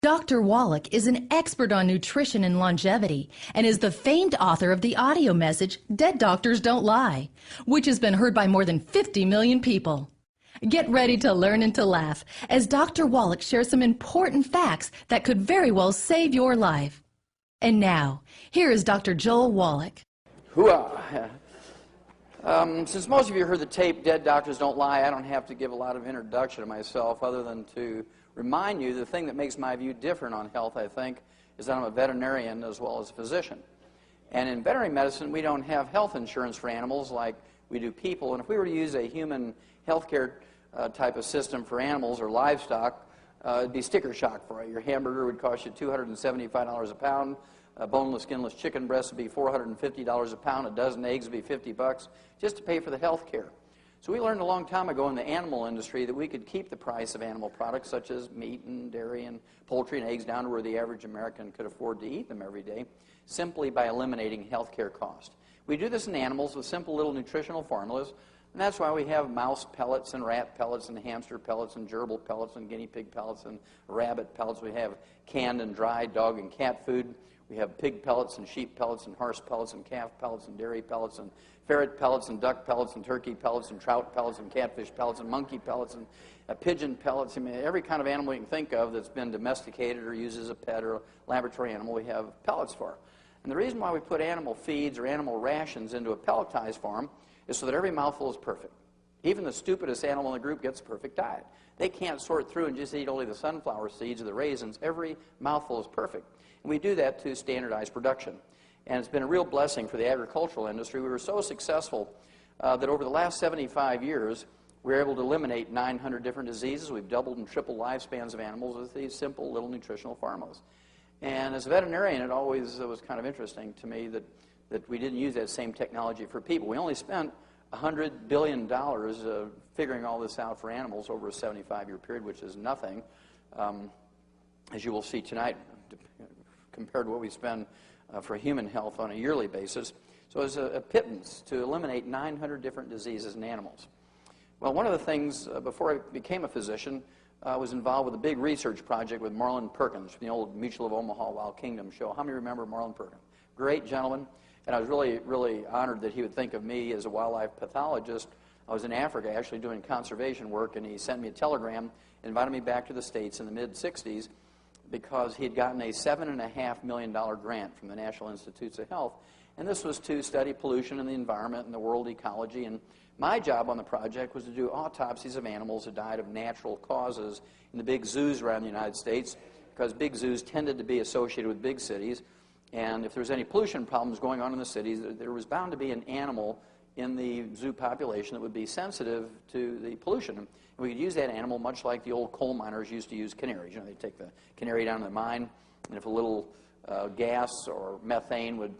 Dr. Wallach is an expert on nutrition and longevity and is the famed author of the audio message, Dead Doctors Don't Lie, which has been heard by more than 50 million people. Get ready to learn and to laugh as Dr. Wallach shares some important facts that could very well save your life. And now, here is Dr. Joel Wallach. Hooah! Since most of you heard the tape, Dead Doctors Don't Lie, I don't have to give a lot of introduction to myself other than to remind you the thing that makes my view different on health, I think, is that I'm a veterinarian as well as a physician. And in veterinary medicine, we don't have health insurance for animals like we do people. And if we were to use a human healthcare type of system for animals or livestock, it'd be sticker shock for you. Your hamburger would cost you $275 a pound. Boneless, skinless chicken breast would be $450 a pound. A dozen eggs would be 50 bucks just to pay for the health care. So we learned a long time ago in the animal industry that we could keep the price of animal products such as meat and dairy and poultry and eggs down to where the average American could afford to eat them every day simply by eliminating health care cost. We do this in animals with simple little nutritional formulas, and that's why we have mouse pellets and rat pellets and hamster pellets and gerbil pellets and guinea pig pellets and rabbit pellets. We have canned and dried dog and cat food. We have pig pellets and sheep pellets and horse pellets and calf pellets and dairy pellets and ferret pellets and duck pellets and turkey pellets and trout pellets and catfish pellets and monkey pellets and pigeon pellets. I mean, every kind of animal you can think of that's been domesticated or used as a pet or a laboratory animal, we have pellets for. And the reason why we put animal feeds or animal rations into a pelletized form is so that every mouthful is perfect. Even the stupidest animal in the group gets a perfect diet. They can't sort through and just eat only the sunflower seeds or the raisins. Every mouthful is perfect. And we do that to standardize production. And it's been a real blessing for the agricultural industry. We were so successful that over the last 75 years, we were able to eliminate 900 different diseases. We've doubled and tripled lifespans of animals with these simple little nutritional formulas. And as a veterinarian, it always was kind of interesting to me that we didn't use that same technology for people. We only spent $100 billion figuring all this out for animals over a 75-year period, which is nothing, as you will see tonight, compared to what we spend for human health on a yearly basis. So it's a pittance to eliminate 900 different diseases in animals. Well, one of the things, before I became a physician, I was involved with a big research project with Marlin Perkins from the old Mutual of Omaha Wild Kingdom show. How many remember Marlin Perkins? Great gentleman, and I was really, really honored that he would think of me as a wildlife pathologist. I was in Africa actually doing conservation work, and he sent me a telegram, invited me back to the States in the mid-'60s, because he had gotten a $7.5 million grant from the National Institutes of Health. And this was to study pollution in the environment and the world ecology. And my job on the project was to do autopsies of animals that died of natural causes in the big zoos around the United States, because big zoos tended to be associated with big cities. And if there was any pollution problems going on in the cities, there was bound to be an animal in the zoo population that would be sensitive to the pollution. And we could use that animal much like the old coal miners used to use canaries. You know, they'd take the canary down to the mine, and if a little gas or methane would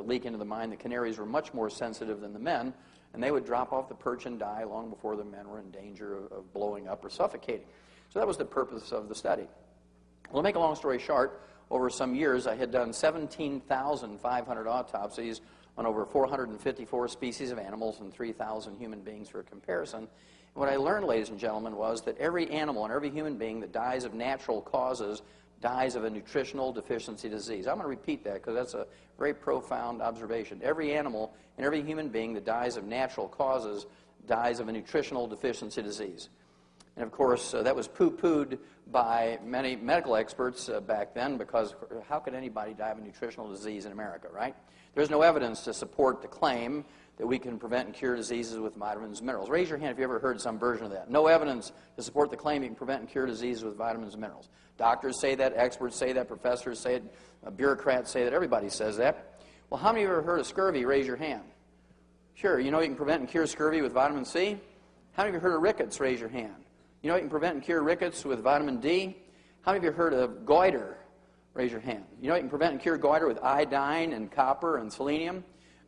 leak into the mine, the canaries were much more sensitive than the men, and they would drop off the perch and die long before the men were in danger of blowing up or suffocating. So that was the purpose of the study. Well, to make a long story short, over some years I had done 17,500 autopsies on over 454 species of animals and 3,000 human beings for a comparison. And what I learned, ladies and gentlemen, was that every animal and every human being that dies of natural causes dies of a nutritional deficiency disease. I'm going to repeat that because that's a very profound observation. Every animal and every human being that dies of natural causes dies of a nutritional deficiency disease. And of course, that was poo-pooed by many medical experts back then, because how could anybody die of a nutritional disease in America, right? There's no evidence to support the claim that we can prevent and cure diseases with vitamins and minerals. Raise your hand if you ever heard some version of that. No evidence to support the claim you can prevent and cure diseases with vitamins and minerals. Doctors say that, experts say that, professors say it, bureaucrats say that, everybody says that. Well, how many of you have ever heard of scurvy? Raise your hand. Sure, you know you can prevent and cure scurvy with vitamin C? How many of you have heard of rickets? Raise your hand. You know you can prevent and cure rickets with vitamin D? How many of you have heard of goiter? Raise your hand. You know you can prevent and cure goiter with iodine and copper and selenium?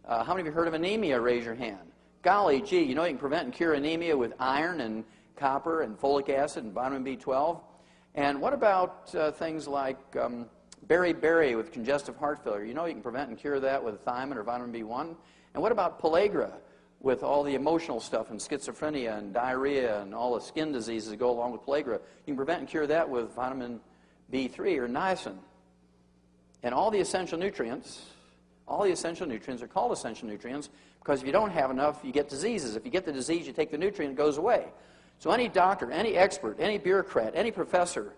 How many of you have heard of anemia? Raise your hand. Golly gee, you know you can prevent and cure anemia with iron and copper and folic acid and vitamin B12? And what about things like beriberi with congestive heart failure? You know you can prevent and cure that with thiamine or vitamin B1? And what about pellagra with all the emotional stuff and schizophrenia and diarrhea and all the skin diseases that go along with pellagra? You can prevent and cure that with vitamin B3, or niacin. And all the essential nutrients are called essential nutrients because if you don't have enough, you get diseases. If you get the disease, you take the nutrient, it goes away. So any doctor, any expert, any bureaucrat, any professor,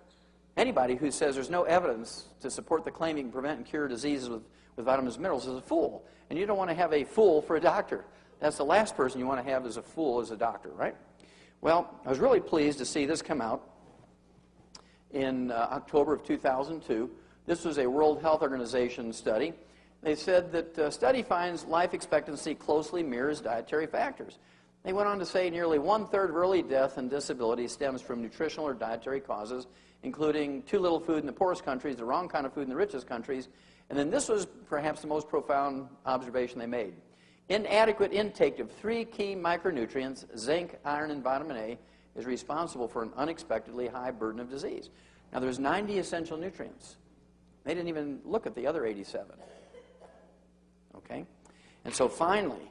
anybody who says there's no evidence to support the claim you can prevent and cure diseases with vitamins and minerals is a fool. And you don't want to have a fool for a doctor. That's the last person you want to have as a fool as a doctor, right? Well, I was really pleased to see this come out in October of 2002. This was a World Health Organization study. They said that the study finds life expectancy closely mirrors dietary factors. They went on to say nearly 1/3 of early death and disability stems from nutritional or dietary causes, including too little food in the poorest countries, the wrong kind of food in the richest countries. And then this was perhaps the most profound observation they made. Inadequate intake of 3 key micronutrients, zinc, iron, and vitamin A, is responsible for an unexpectedly high burden of disease. Now, there's 90 essential nutrients. They didn't even look at the other 87. Okay? And so finally,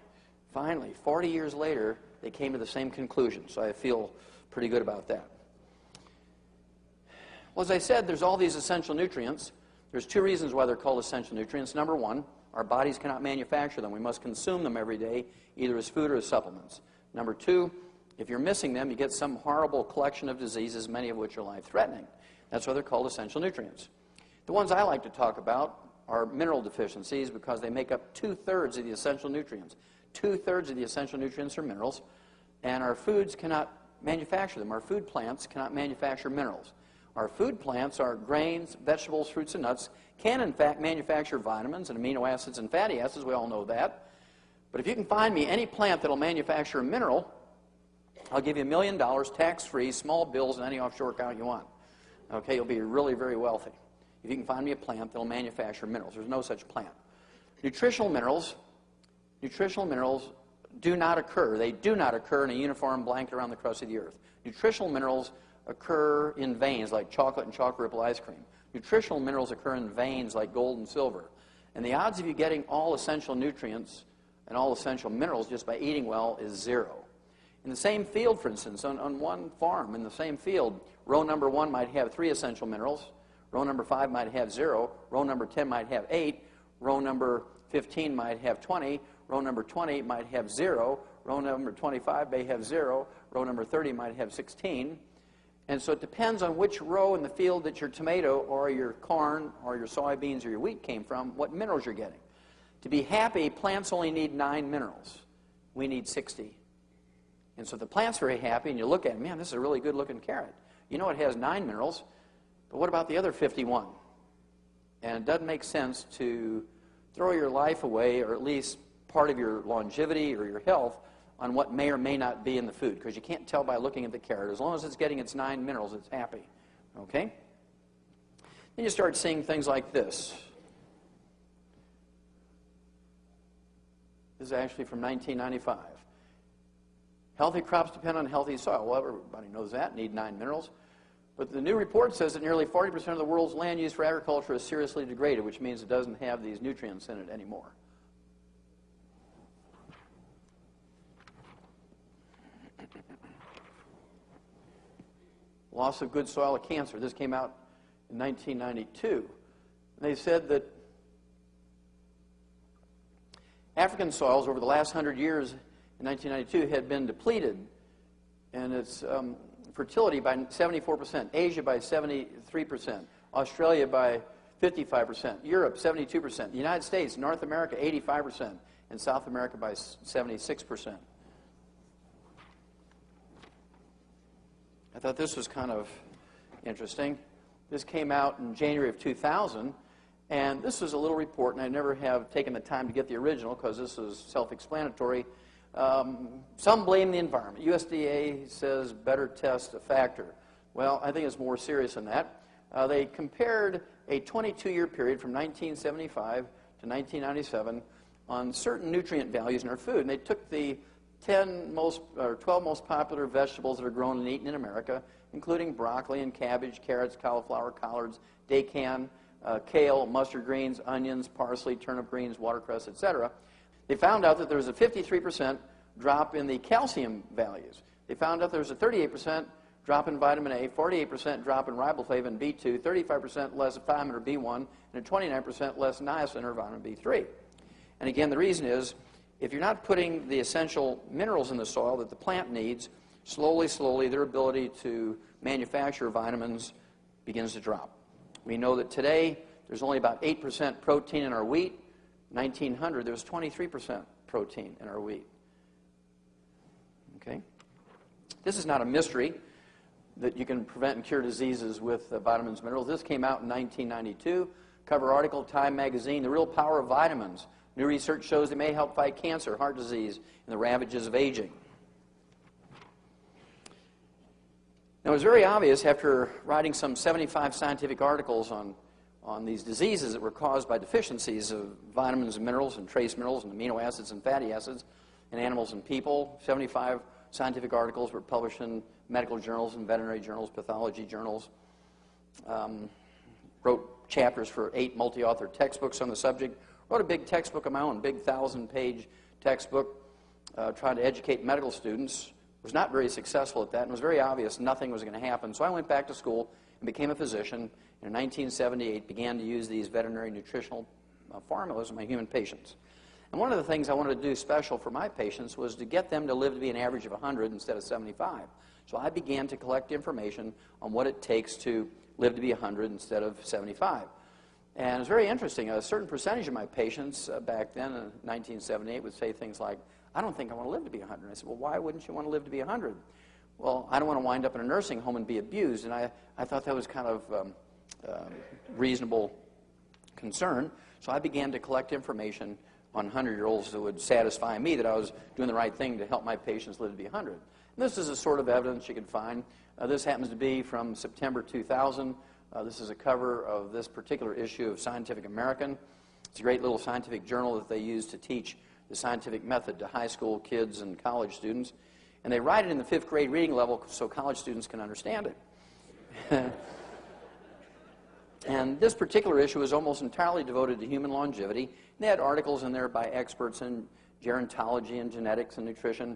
40 years later, they came to the same conclusion. So I feel pretty good about that. Well, as I said, there's all these essential nutrients. There's 2 reasons why they're called essential nutrients. Number 1, our bodies cannot manufacture them. We must consume them every day, either as food or as supplements. Number 2, if you're missing them, you get some horrible collection of diseases, many of which are life-threatening. That's why they're called essential nutrients. The ones I like to talk about are mineral deficiencies because they make up 2/3 of the essential nutrients. 2/3 of the essential nutrients are minerals, and our foods cannot manufacture them. Our food plants cannot manufacture minerals. Our food plants, our grains, vegetables, fruits, and nuts, can in fact manufacture vitamins and amino acids and fatty acids. We all know that. But if you can find me any plant that will manufacture a mineral, I'll give you $1 million tax-free, small bills, and any offshore account you want. Okay, you'll be really, very wealthy if you can find me a plant that will manufacture minerals. There's no such plant. Nutritional minerals do not occur. They do not occur in a uniform blanket around the crust of the earth. Nutritional minerals occur in veins like chocolate and chocolate ripple ice cream. Nutritional minerals occur in veins like gold and silver. And the odds of you getting all essential nutrients and all essential minerals just by eating well is 0. In the same field, for instance, on one farm, in the same field, row number 1 might have 3 essential minerals, row number 5 might have 0, row number 10 might have 8, row number 15 might have 20, row number 20 might have 0, row number 25 may have 0, row number 30 might have 16. And so it depends on which row in the field that your tomato or your corn or your soybeans or your wheat came from, what minerals you're getting. To be happy, plants only need 9 minerals. We need 60. And so if the plant's very happy and you look at it, man, this is a really good-looking carrot. You know it has 9 minerals, but what about the other 51? And it doesn't make sense to throw your life away, or at least part of your longevity or your health, on what may or may not be in the food, because you can't tell by looking at the carrot. As long as it's getting its 9 minerals, it's happy. Okay? Then you start seeing things like this. This is actually from 1995. Healthy crops depend on healthy soil. Well, everybody knows that, need 9 minerals. But the new report says that nearly 40% of the world's land used for agriculture is seriously degraded, which means it doesn't have these nutrients in it anymore. Loss of good soil of cancer. This came out in 1992. They said that African soils over the last 100 years in 1992 had been depleted in its fertility by 74%, Asia by 73%, Australia by 55%, Europe 72%, the United States, North America 85%, and South America by 76%. I thought this was kind of interesting. This came out in January of 2000, and this was a little report, and I never have taken the time to get the original because this is self-explanatory. Some blame the environment. USDA says better test a factor. Well, I think it's more serious than that. They compared a 22-year period from 1975 to 1997 on certain nutrient values in our food, and they took the 12 most popular vegetables that are grown and eaten in America, including broccoli and cabbage, carrots, cauliflower, collards, daikon, kale, mustard greens, onions, parsley, turnip greens, watercress, etc. They found out that there was a 53% drop in the calcium values. They found out there was a 38% drop in vitamin A, 48% drop in riboflavin B2, 35% less thiamine or B1, and a 29% less niacin or vitamin B3. And again, the reason is, if you're not putting the essential minerals in the soil that the plant needs, slowly, their ability to manufacture vitamins begins to drop. We know that today there's only about 8% protein in our wheat. 1900, there was 23% protein in our wheat. Okay? This is not a mystery that you can prevent and cure diseases with vitamins and minerals. This came out in 1992. Cover article, Time magazine, The Real Power of Vitamins. New research shows they may help fight cancer, heart disease, and the ravages of aging. Now, it was very obvious after writing some 75 scientific articles on these diseases that were caused by deficiencies of vitamins and minerals and trace minerals and amino acids and fatty acids in animals and people. 75 scientific articles were published in medical journals and veterinary journals, pathology journals. Wrote chapters for 8 multi-author textbooks on the subject. Wrote a big textbook of my own, big 1,000-page textbook, trying to educate medical students. Was not very successful at that, and it was very obvious nothing was going to happen. So I went back to school and became a physician. In 1978, began to use these veterinary nutritional formulas in my human patients. And one of the things I wanted to do special for my patients was to get them to live to be an average of 100 instead of 75. So I began to collect information on what it takes to live to be 100 instead of 75. And it's very interesting. A certain percentage of my patients back then, in 1978, would say things like, I don't think I want to live to be 100. I said, well, why wouldn't you want to live to be 100? Well, I don't want to wind up in a nursing home and be abused. And I thought that was kind of reasonable concern. So I began to collect information on 100-year-olds that would satisfy me that I was doing the right thing to help my patients live to be 100. And this is a sort of evidence you can find. This happens to be from September 2000. This is a cover of this particular issue of Scientific American. It's a great little scientific journal that they use to teach the scientific method to high school kids and college students. And they write it in the 5th grade reading level so college students can understand it. And this particular issue is almost entirely devoted to human longevity. They had articles in there by experts in gerontology and genetics and nutrition.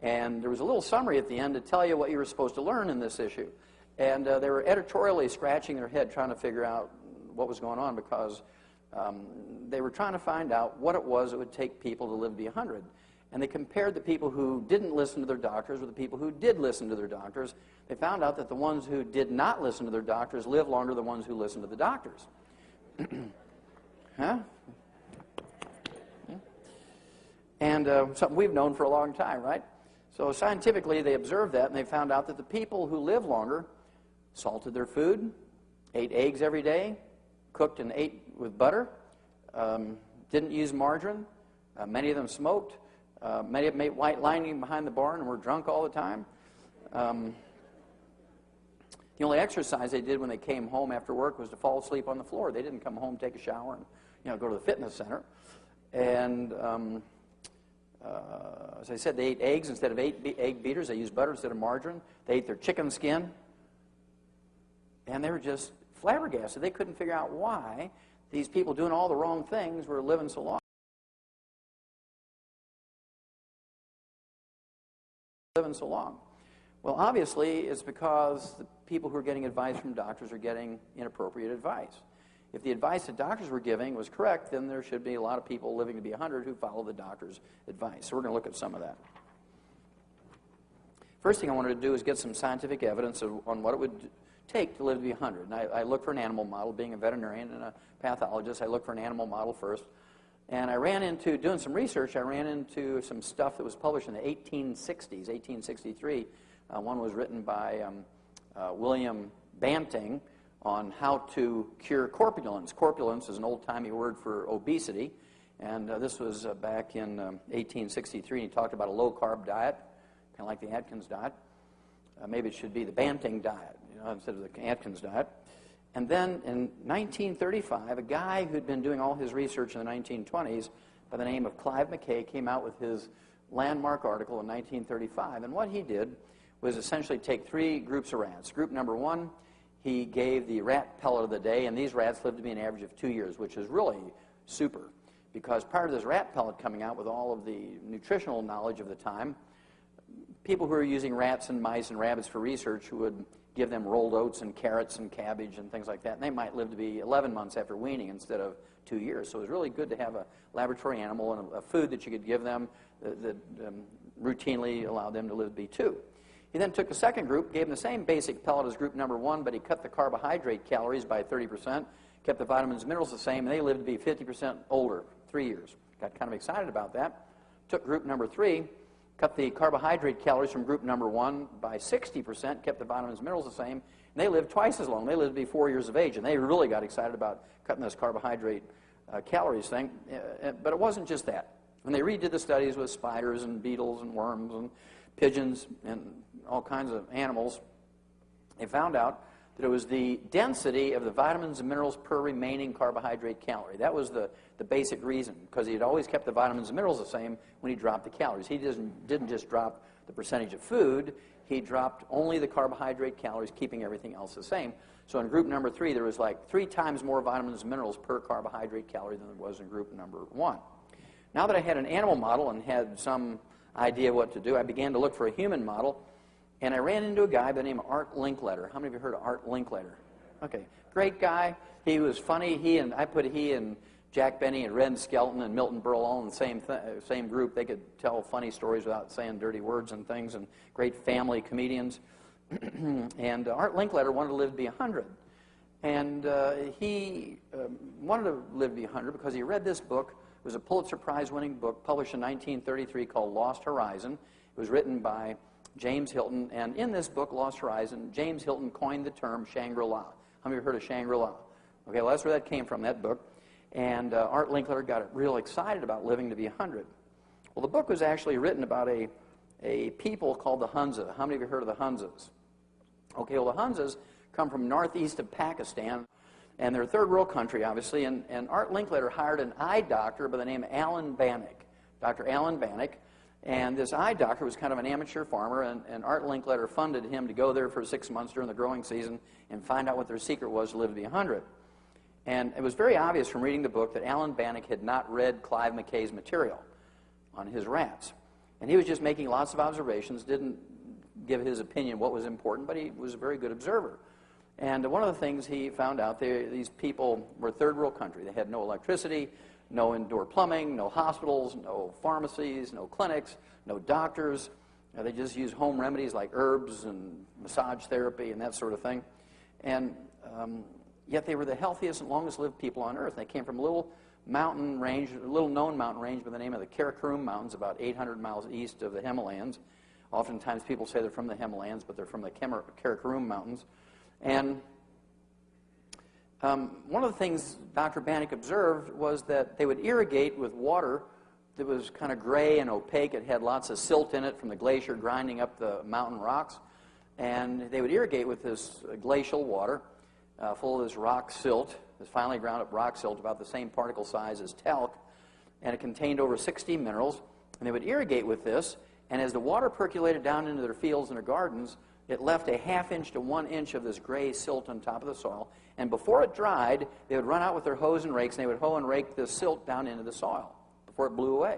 And there was a little summary at the end to tell you what you were supposed to learn in this issue. And they were editorially scratching their head trying to figure out what was going on, because they were trying to find out what it was it would take people to live to be 100. And they compared the people who didn't listen to their doctors with the people who did listen to their doctors. They found out that the ones who did not listen to their doctors lived longer than the ones who listened to the doctors. Huh? And something we've known for a long time, right? So scientifically, they observed that, and they found out that the people who live longer salted their food, ate eggs every day, cooked and ate with butter, didn't use margarine. Many of them smoked. Many of them ate white lining behind the barn and were drunk all the time. The only exercise they did when they came home after work was to fall asleep on the floor. They didn't come home, take a shower, and go to the fitness center. And as I said, they ate eggs instead of egg beaters. They used butter instead of margarine. They ate their chicken skin. And they were just flabbergasted. They couldn't figure out why these people doing all the wrong things were living so long. Well, obviously, it's because the people who are getting advice from doctors are getting inappropriate advice. If the advice that doctors were giving was correct, then there should be a lot of people living to be 100 who follow the doctor's advice. So we're going to look at some of that. First thing I wanted to do is get some scientific evidence on what it would take to live to be 100. And I looked for an animal model. Being a veterinarian and a pathologist, I looked for an animal model first. And I ran into, doing some research, I ran into some stuff that was published in the 1860s, 1863. One was written by William Banting on how to cure corpulence. Corpulence is an old-timey word for obesity. And this was back in 1863. And he talked about a low-carb diet, kind of like the Atkins diet. Maybe it should be the Banting diet, instead of the Atkins diet. And then in 1935, a guy who'd been doing all his research in the 1920s by the name of Clive McKay came out with his landmark article in 1935. And what he did was essentially take 3 groups of rats. Group number 1, he gave the rat pellet of the day, and these rats lived to be an average of 2 years, which is really super. Because prior to this rat pellet coming out with all of the nutritional knowledge of the time, people who are using rats and mice and rabbits for research would give them rolled oats and carrots and cabbage and things like that, and they might live to be 11 months after weaning instead of 2 years. So it was really good to have a laboratory animal and a food that you could give them that routinely allowed them to live to be 2. He then took the second group, gave them the same basic pellet as group number 1, but he cut the carbohydrate calories by 30%, kept the vitamins and minerals the same, and they lived to be 50% older, 3 years. Got kind of excited about that. Took group number 3, cut the carbohydrate calories from group number 1 by 60%, kept the vitamins and minerals the same, and they lived twice as long. They lived to be 4 years of age, and they really got excited about cutting this carbohydrate calories thing. But it wasn't just that. When they redid the studies with spiders and beetles and worms and pigeons and all kinds of animals, they found out that it was the density of the vitamins and minerals per remaining carbohydrate calorie. That was the basic reason, because he had always kept the vitamins and minerals the same when he dropped the calories. He didn't just drop the percentage of food, he dropped only the carbohydrate calories, keeping everything else the same. So in group number 3, there was like 3 times more vitamins and minerals per carbohydrate calorie than there was in group number 1. Now that I had an animal model and had some idea what to do, I began to look for a human model, and I ran into a guy by the name of Art Linkletter. How many of you heard of Art Linkletter? Okay, great guy. He was funny. I put he and Jack Benny and Red Skelton and Milton Berle all in the same group. They could tell funny stories without saying dirty words and things, and great family comedians. And Art Linkletter wanted to live to be 100. And he wanted to live to be 100 because he read this book. It was a Pulitzer Prize-winning book published in 1933 called Lost Horizon. It was written by James Hilton, and in this book, Lost Horizon, James Hilton coined the term Shangri-La. How many of you heard of Shangri-La? Okay, well, that's where that came from, that book. And Art Linkletter got real excited about living to be 100. Well, the book was actually written about a people called the Hunza. How many of you heard of the Hunzas? Okay, well, the Hunzas come from northeast of Pakistan, and they're a third world country, obviously, and Art Linkletter hired an eye doctor by the name of Alan Bannock, Dr. Alan Bannock, and this eye doctor was kind of an amateur farmer, and Art Linkletter funded him to go there for 6 months during the growing season and find out what their secret was to live to be 100. And it was very obvious from reading the book that Alan Bannock had not read Clive McKay's material on his rats. And he was just making lots of observations, didn't give his opinion what was important, but he was a very good observer. And one of the things he found out, these people were a third world country. They had no electricity, no indoor plumbing, no hospitals, no pharmacies, no clinics, no doctors. They just used home remedies like herbs and massage therapy and that sort of thing. And yet they were the healthiest and longest lived people on earth. They came from a little mountain range, a little known mountain range by the name of the Karakoram Mountains, about 800 miles east of the Himalayas. Oftentimes people say they're from the Himalayas, but they're from the Karakoram Mountains. And one of the things Dr. Bannock observed was that they would irrigate with water that was kind of gray and opaque. It had lots of silt in it from the glacier grinding up the mountain rocks. And they would irrigate with this glacial water full of this rock silt, this finely ground up rock silt, about the same particle size as talc. And it contained over 60 minerals. And they would irrigate with this. And as the water percolated down into their fields and their gardens, it left a ½ inch to 1 inch of this gray silt on top of the soil. And before it dried, they would run out with their hoes and rakes, and they would hoe and rake the silt down into the soil before it blew away.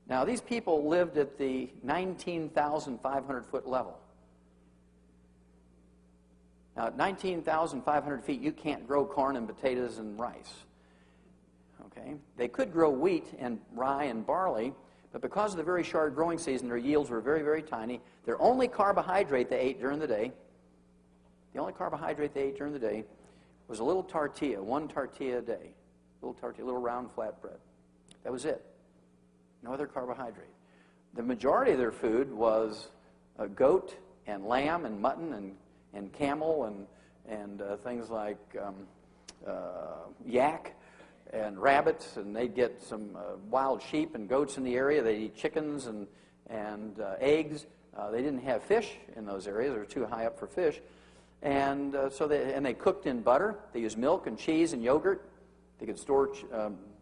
Now, these people lived at the 19,500-foot level. Now, at 19,500 feet, you can't grow corn and potatoes and rice. Okay? They could grow wheat and rye and barley, but because of the very short growing season, their yields were very, very tiny. Their only carbohydrate they ate during the day, was a little tortilla, 1 tortilla a day. Little round flatbread. That was it. No other carbohydrate. The majority of their food was goat and lamb and mutton and camel and things like yak and rabbits, and they'd get some wild sheep and goats in the area. They'd eat chickens and eggs. They didn't have fish in those areas. They were too high up for fish. And so they cooked in butter. They used milk and cheese and yogurt. They could store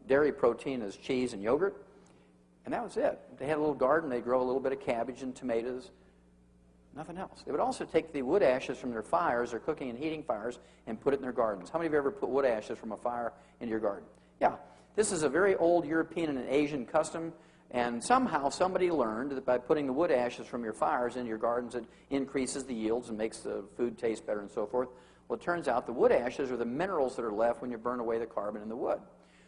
dairy protein as cheese and yogurt. And that was it. They had a little garden. They'd grow a little bit of cabbage and tomatoes. Nothing else. They would also take the wood ashes from their fires, their cooking and heating fires, and put it in their gardens. How many of you ever put wood ashes from a fire into your garden? Yeah. This is a very old European and Asian custom. And somehow somebody learned that by putting the wood ashes from your fires in your gardens, it increases the yields and makes the food taste better and so forth. Well, it turns out the wood ashes are the minerals that are left when you burn away the carbon in the wood.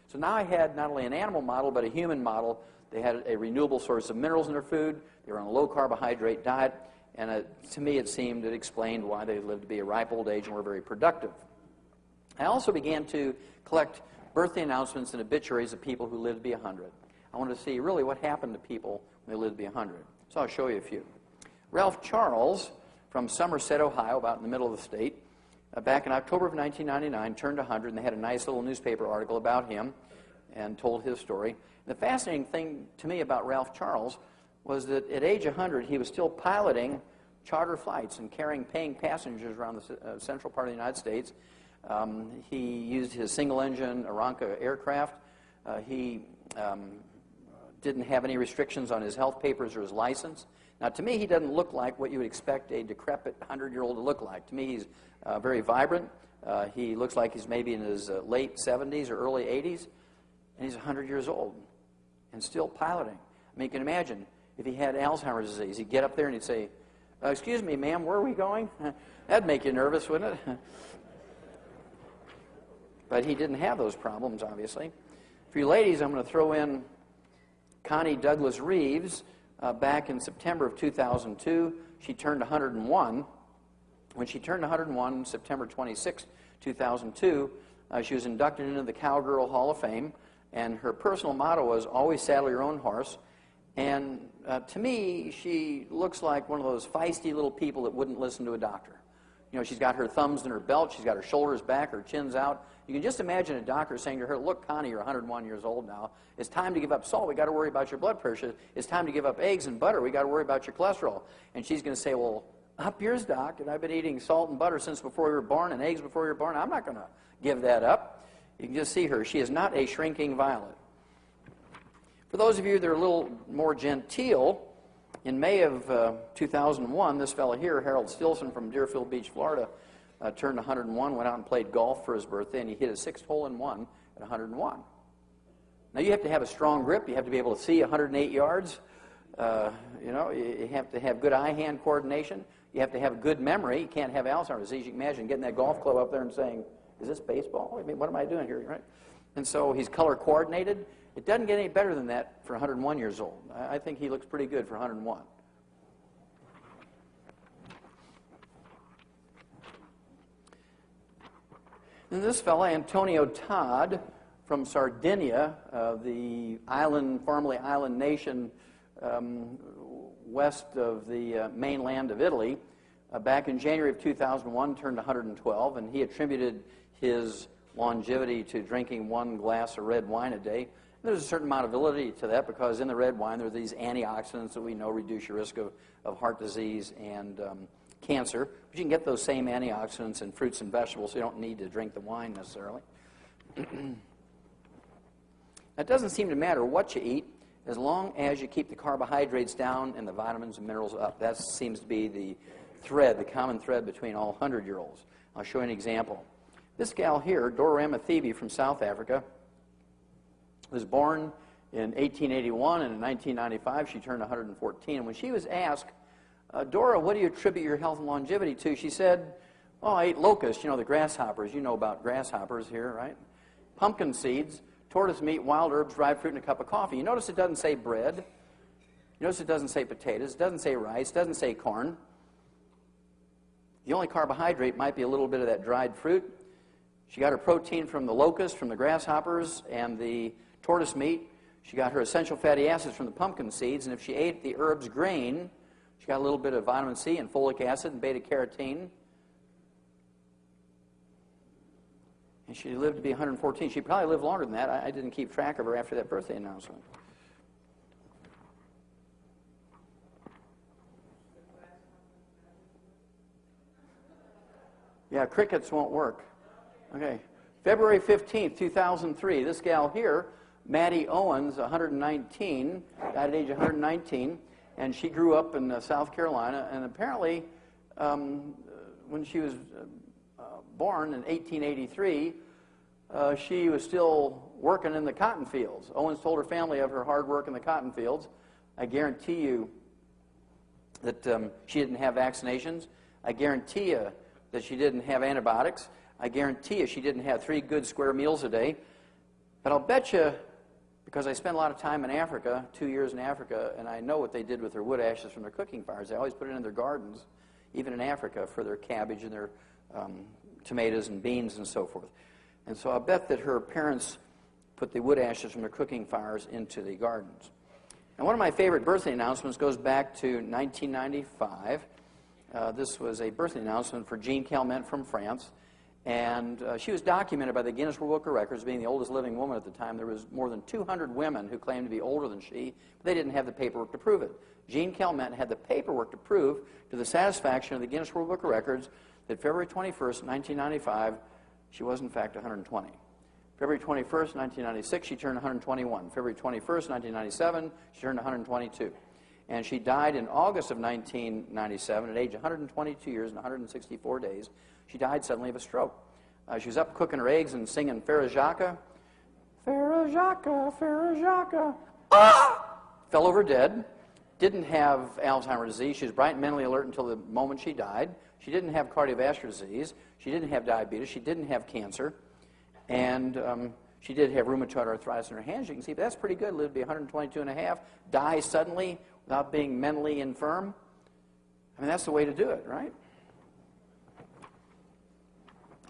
So now I had not only an animal model, but a human model. They had a renewable source of minerals in their food. They were on a low-carbohydrate diet. And to me, it seemed it explained why they lived to be a ripe old age and were very productive. I also began to collect birthday announcements and obituaries of people who lived to be 100. I wanted to see really what happened to people when they lived to be 100. So I'll show you a few. Ralph Charles from Somerset, Ohio, about in the middle of the state, back in October of 1999, turned 100, and they had a nice little newspaper article about him and told his story. And the fascinating thing to me about Ralph Charles was that at age 100, he was still piloting charter flights and paying passengers around the central part of the United States. He used his single-engine Aranca aircraft. He didn't have any restrictions on his health papers or his license. Now, to me, he doesn't look like what you would expect a decrepit 100-year-old to look like. To me, he's very vibrant. He looks like he's maybe in his late 70s or early 80s, and he's 100 years old and still piloting. I mean, you can imagine if he had Alzheimer's disease. He'd get up there and he'd say, "Excuse me, ma'am, where are we going?" That'd make you nervous, wouldn't it? But he didn't have those problems, obviously. For you ladies, I'm going to throw in Connie Douglas Reeves. Back in September of 2002, she turned 101. When she turned 101, September 26, 2002, she was inducted into the Cowgirl Hall of Fame, and her personal motto was, "Always saddle your own horse." And to me, she looks like one of those feisty little people that wouldn't listen to a doctor. You know, she's got her thumbs in her belt, she's got her shoulders back, her chin's out. You can just imagine a doctor saying to her, "Look, Connie, you're 101 years old now. It's time to give up salt. We got to worry about your blood pressure. It's time to give up eggs and butter. We got to worry about your cholesterol." And she's going to say, "Well, up yours, doc, and I've been eating salt and butter since before you were born and eggs before you were born. I'm not going to give that up." You can just see her. She is not a shrinking violet. For those of you that are a little more genteel, in May of 2001, this fellow here, Harold Stilson from Deerfield Beach, Florida, turned 101, went out and played golf for his birthday, and he hit a 6th hole-in-one at 101. Now, you have to have a strong grip. You have to be able to see 108 yards. You know, you have to have good eye-hand coordination. You have to have good memory. You can't have Alzheimer's disease. You can imagine getting that golf club up there and saying, "Is this baseball? I mean, what am I doing here?" Right? And so he's color coordinated. It doesn't get any better than that for 101 years old. I think he looks pretty good for 101. And this fella, Antonio Todd, from Sardinia, the island, formerly island nation west of the mainland of Italy, back in January of 2001, turned 112, and he attributed his longevity to drinking 1 glass of red wine a day. There's a certain amount of validity to that because in the red wine there are these antioxidants that we know reduce your risk of heart disease and cancer. But you can get those same antioxidants in fruits and vegetables, so you don't need to drink the wine necessarily. It doesn't seem to matter what you eat as long as you keep the carbohydrates down and the vitamins and minerals up. That seems to be the thread, the common thread between all 100-year-olds. I'll show you an example. This gal here, Dora Ramathebe from South Africa, was born in 1881, and in 1995 she turned 114. And when she was asked, "Dora, what do you attribute your health and longevity to?" she said, "Oh, I ate locusts, you know, the grasshoppers. You know about grasshoppers here, right? Pumpkin seeds, tortoise meat, wild herbs, dried fruit, and a cup of coffee." You notice it doesn't say bread. You notice it doesn't say potatoes. It doesn't say rice. It doesn't say corn. The only carbohydrate might be a little bit of that dried fruit. She got her protein from the locust, from the grasshoppers, and the tortoise meat. She got her essential fatty acids from the pumpkin seeds, and if she ate the herb's grain, she got a little bit of vitamin C and folic acid and beta-carotene. And she lived to be 114. She probably lived longer than that. I didn't keep track of her after that birthday announcement. Yeah, crickets won't work. Okay. February 15th, 2003, this gal here, Maddie Owens, 119, died at age 119, and she grew up in South Carolina, and apparently when she was born in 1883, she was still working in the cotton fields. Owens told her family of her hard work in the cotton fields. I guarantee you that she didn't have vaccinations. I guarantee you that she didn't have antibiotics. I guarantee you she didn't have 3 good square meals a day. But I'll bet you, because I spent a lot of time in Africa, 2 years in Africa, and I know what they did with their wood ashes from their cooking fires. They always put it in their gardens, even in Africa, for their cabbage and their tomatoes and beans and so forth. And so I'll bet that her parents put the wood ashes from their cooking fires into the gardens. And one of my favorite birthday announcements goes back to 1995. This was a birthday announcement for Jean Calment from France. And she was documented by the Guinness World Book of Records being the oldest living woman at the time. There was more than 200 women who claimed to be older than she, but they didn't have the paperwork to prove it. Jean Calment had the paperwork to prove, to the satisfaction of the Guinness World Book of Records, that February 21st, 1995, she was in fact 120. February 21st, 1996, she turned 121. February 21st, 1997, she turned 122. And she died in August of 1997 at age 122 years and 164 days. She died suddenly of a stroke. She was up cooking her eggs and singing Farah Jacques. Farah Jacques, Farah Jacques. Ah! Fell over dead. Didn't have Alzheimer's disease. She was bright and mentally alert until the moment she died. She didn't have cardiovascular disease. She didn't have diabetes. She didn't have cancer. And she did have rheumatoid arthritis in her hands. You can see, but that's pretty good. Lived to be 122 and a half. Die suddenly without being mentally infirm. I mean, that's the way to do it, right?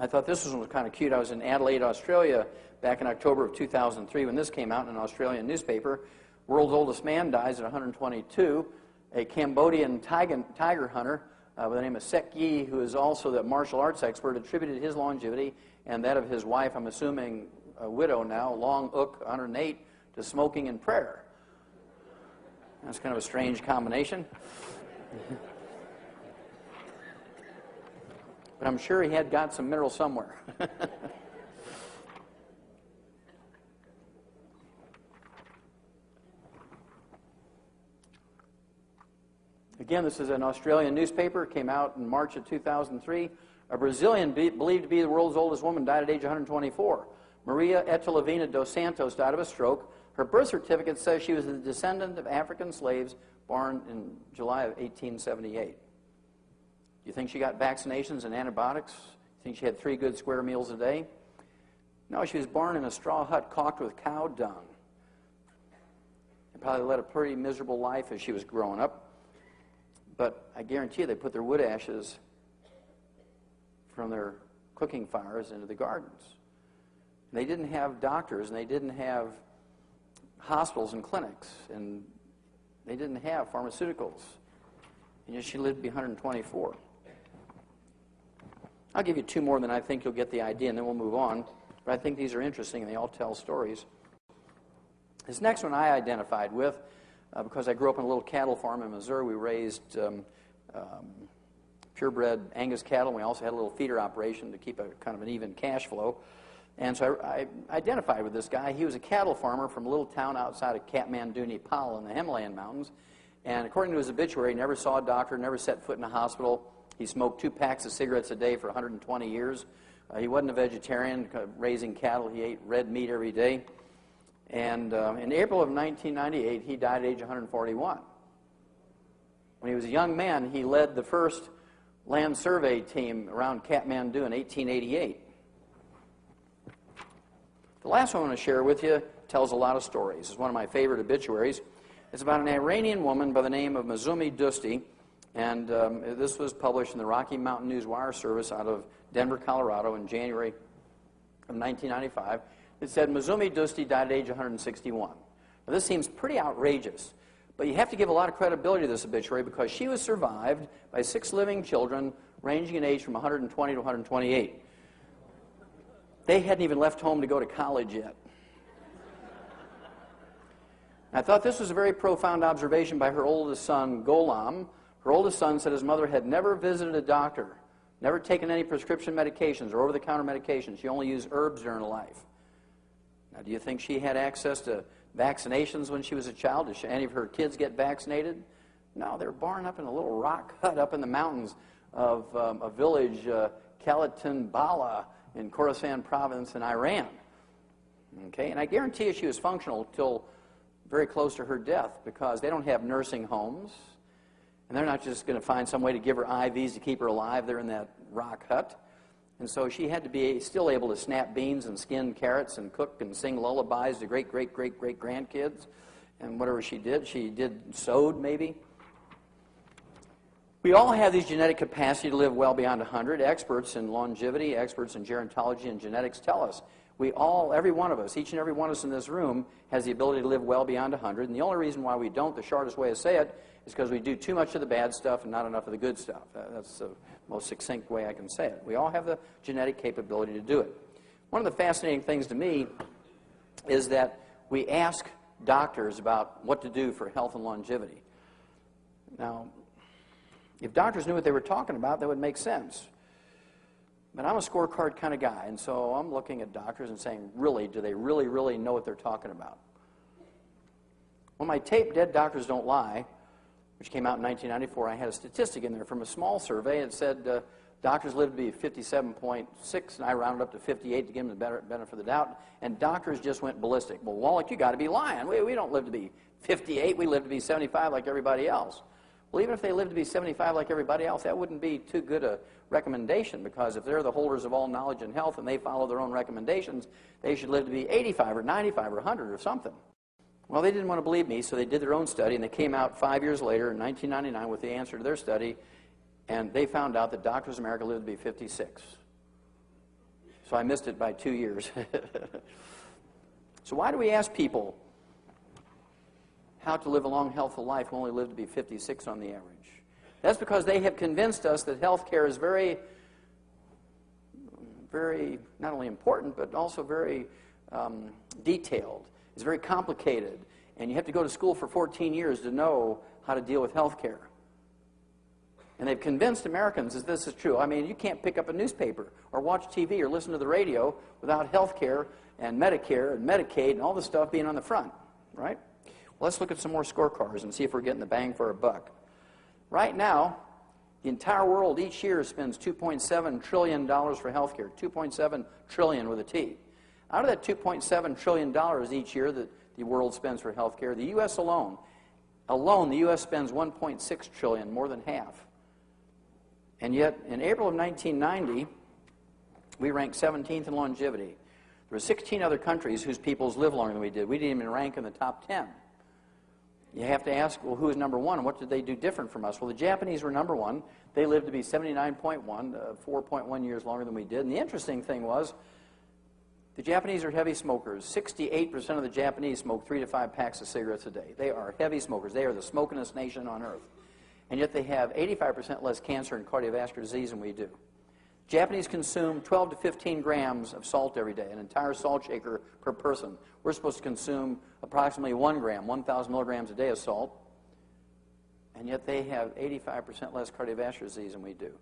I thought this one was kind of cute. I was in Adelaide, Australia, back in October of 2003 when this came out in an Australian newspaper. World's oldest man dies at 122. A Cambodian tiger hunter by the name of Sek Yi, who is also the martial arts expert, attributed his longevity and that of his wife, I'm assuming a widow now, Long Uk, 108, to smoking and prayer. That's kind of a strange combination. But I'm sure he had got some mineral somewhere. Again, this is an Australian newspaper. It came out in March of 2003. A Brazilian believed to be the world's oldest woman died at age 124. Maria Etelvina dos Santos died of a stroke. Her birth certificate says she was a descendant of African slaves born in July of 1878. Do you think she got vaccinations and antibiotics? Do you think she had 3 good square meals a day? No, she was born in a straw hut caulked with cow dung. And probably led a pretty miserable life as she was growing up. But I guarantee you they put their wood ashes from their cooking fires into the gardens. They didn't have doctors, and they didn't have hospitals and clinics, and they didn't have pharmaceuticals. And yet she lived to be 124. I'll give you 2 more, then I think you'll get the idea, and then we'll move on. But I think these are interesting, and they all tell stories. This next one I identified with, because I grew up on a little cattle farm in Missouri. We raised purebred Angus cattle, and we also had a little feeder operation to keep a kind of an even cash flow. And so I identified with this guy. He was a cattle farmer from a little town outside of Kathmandu, Nepal in the Himalayan mountains. And according to his obituary, he never saw a doctor, never set foot in a hospital. He smoked 2 packs of cigarettes a day for 120 years. He wasn't a vegetarian, raising cattle. He ate red meat every day. And in April of 1998, he died at age 141. When he was a young man, he led the first land survey team around Kathmandu in 1888. The last one I want to share with you tells a lot of stories. It's one of my favorite obituaries. It's about an Iranian woman by the name of Mazumi Dusti, and this was published in the Rocky Mountain News Wire Service out of Denver, Colorado in January of 1995. It said, Mazumi Dusti died at age 161. Now, this seems pretty outrageous, but you have to give a lot of credibility to this obituary because she was survived by 6 living children ranging in age from 120 to 128. They hadn't even left home to go to college yet. I thought this was a very profound observation by her oldest son, Golam. Her oldest son said his mother had never visited a doctor, never taken any prescription medications or over-the-counter medications. She only used herbs during her life. Now, do you think she had access to vaccinations when she was a child? Did any of her kids get vaccinated? No, they were born up in a little rock hut up in the mountains of a village, Kalatin Bala, in Khorasan province in Iran. Okay, and I guarantee you she was functional till very close to her death, because they don't have nursing homes, and they're not just going to find some way to give her IVs to keep her alive. They're in that rock hut. And so she had to be still able to snap beans and skin carrots and cook and sing lullabies to great-great-great-great-grandkids. And whatever she did sewed maybe. We all have these genetic capacity to live well beyond 100. Experts in longevity, experts in gerontology and genetics tell us. We all, every one of us, each and every one of us in this room has the ability to live well beyond 100. And the only reason why we don't, the shortest way to say it, is because we do too much of the bad stuff and not enough of the good stuff. That's the most succinct way I can say it. We all have the genetic capability to do it. One of the fascinating things to me is that we ask doctors about what to do for health and longevity. Now, if doctors knew what they were talking about, that would make sense. But I'm a scorecard kind of guy, and so I'm looking at doctors and saying, really, do they really know what they're talking about? When my tape, Dead Doctors Don't Lie, which came out in 1994, I had a statistic in there from a small survey. It said doctors lived to be 57.6, and I rounded up to 58 to give them the benefit of the doubt, and doctors just went ballistic. Well, Wallach, you got to be lying. We don't live to be 58. We live to be 75 like everybody else. Well, even if they live to be 75 like everybody else, that wouldn't be too good a recommendation, because if they're the holders of all knowledge and health and they follow their own recommendations, they should live to be 85 or 95 or 100 or something. Well, they didn't want to believe me, so they did their own study, and they came out 5 years later in 1999 with the answer to their study, and they found out that doctors in America lived to be 56. So I missed it by 2 years. So why do we ask people how to live a long, healthful life who only live to be 56 on the average? That's because they have convinced us that health care is very, not only important, but also very detailed. It's very complicated, and you have to go to school for 14 years to know how to deal with health care. And they've convinced Americans that this is true. I mean, you can't pick up a newspaper or watch TV or listen to the radio without health care and Medicare and Medicaid and all this stuff being on the front, right? Well, let's look at some more scorecards and see if we're getting the bang for our buck. Right now, the entire world each year spends $2.7 trillion for health care, 2.7 trillion with a T. Out of that $2.7 trillion each year that the world spends for health care, the U.S. alone, the U.S. spends $1.6 trillion, more than half. And yet, in April of 1990, we ranked 17th in longevity. There were 16 other countries whose peoples live longer than we did. We didn't even rank in the top 10. You have to ask, well, who is number one? What did they do different from us? Well, the Japanese were number one. They lived to be 79.1, 4.1 years longer than we did. And the interesting thing was, the Japanese are heavy smokers. 68% of the Japanese smoke 3 to 5 packs of cigarettes a day. They are heavy smokers. They are the smokingest nation on earth. And yet they have 85% less cancer and cardiovascular disease than we do. Japanese consume 12 to 15 grams of salt every day, an entire salt shaker per person. We're supposed to consume approximately 1 gram, 1,000 milligrams a day of salt, and yet they have 85% less cardiovascular disease than we do.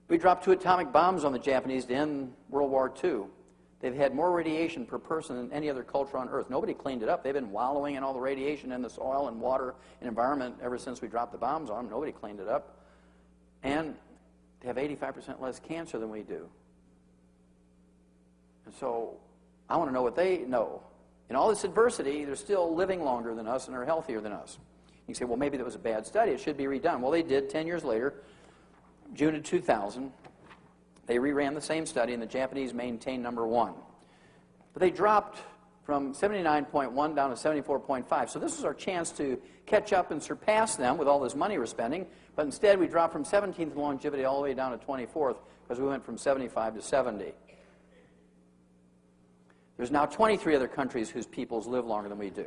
We dropped 2 atomic bombs on the Japanese to end World War II. They've had more radiation per person than any other culture on Earth. Nobody cleaned it up. They've been wallowing in all the radiation in the soil and water and environment ever since we dropped the bombs on them. Nobody cleaned it up. And they have 85% less cancer than we do. And so I want to know what they know. In all this adversity, they're still living longer than us and are healthier than us. You can say, well, maybe that was a bad study. It should be redone. Well, they did 10 years later, June of 2000. They reran the same study, and the Japanese maintained number one. But they dropped from 79.1 down to 74.5. So this was our chance to catch up and surpass them with all this money we're spending. But instead, we dropped from 17th in longevity all the way down to 24th because we went from 75 to 70. There's now 23 other countries whose peoples live longer than we do.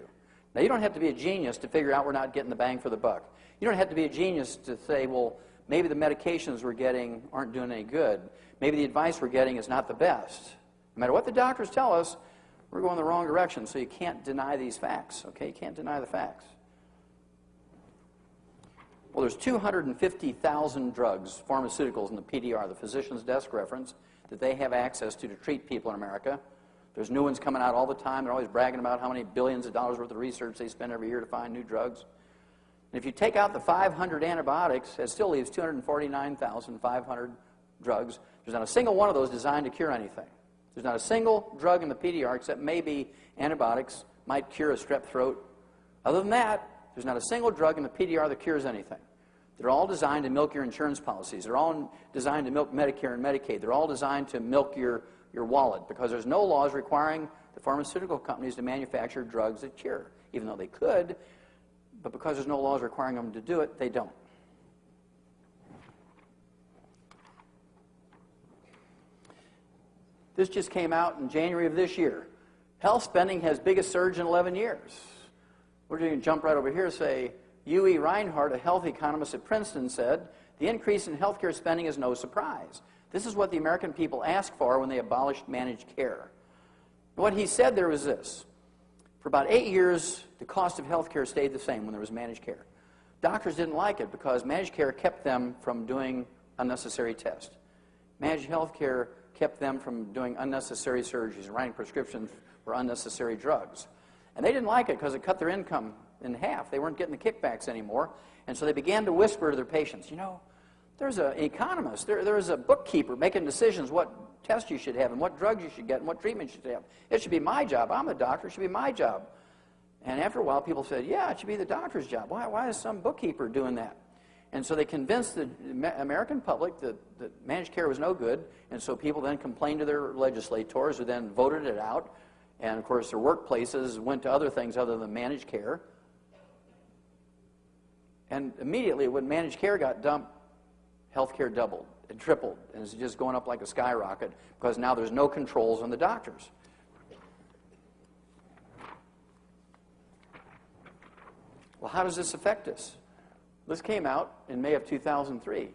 Now, you don't have to be a genius to figure out we're not getting the bang for the buck. You don't have to be a genius to say, well, maybe the medications we're getting aren't doing any good. Maybe the advice we're getting is not the best. No matter what the doctors tell us, we're going the wrong direction, so you can't deny these facts, okay? You can't deny the facts. Well, there's 250,000 drugs, pharmaceuticals in the PDR, the physician's desk reference, that they have access to treat people in America. There's new ones coming out all the time. They're always bragging about how many billions of dollars worth of research they spend every year to find new drugs. And if you take out the 500 antibiotics, it still leaves 249,500 drugs. There's not a single one of those designed to cure anything. There's not a single drug in the PDR, except maybe antibiotics, might cure a strep throat. Other than that, there's not a single drug in the PDR that cures anything. They're all designed to milk your insurance policies. They're all designed to milk Medicare and Medicaid. They're all designed to milk your wallet, because there's no laws requiring the pharmaceutical companies to manufacture drugs that cure, even though they could, but because there's no laws requiring them to do it, they don't. This just came out in January of this year. Health spending has biggest surge in 11 years. We're going to jump right over here and say, U.E. Reinhardt, a health economist at Princeton, said, the increase in healthcare spending is no surprise. This is what the American people asked for when they abolished managed care. What he said there was this. For about 8 years, the cost of healthcare stayed the same when there was managed care. Doctors didn't like it because managed care kept them from doing unnecessary tests. Managed healthcare kept them from doing unnecessary surgeries and writing prescriptions for unnecessary drugs. And they didn't like it because it cut their income in half. They weren't getting the kickbacks anymore. And so they began to whisper to their patients, you know, there's an economist, there's a bookkeeper making decisions what tests you should have and what drugs you should get and what treatment you should have. It should be my job. I'm a doctor. It should be my job. And after a while, people said, yeah, it should be the doctor's job. Why is some bookkeeper doing that? And so they convinced the American public that managed care was no good, and so people then complained to their legislators, who then voted it out. And, of course, their workplaces went to other things other than managed care. And immediately, when managed care got dumped, healthcare doubled. It tripled, and it's just going up like a skyrocket because now there's no controls on the doctors. Well, how does this affect us? This came out in May of 2003.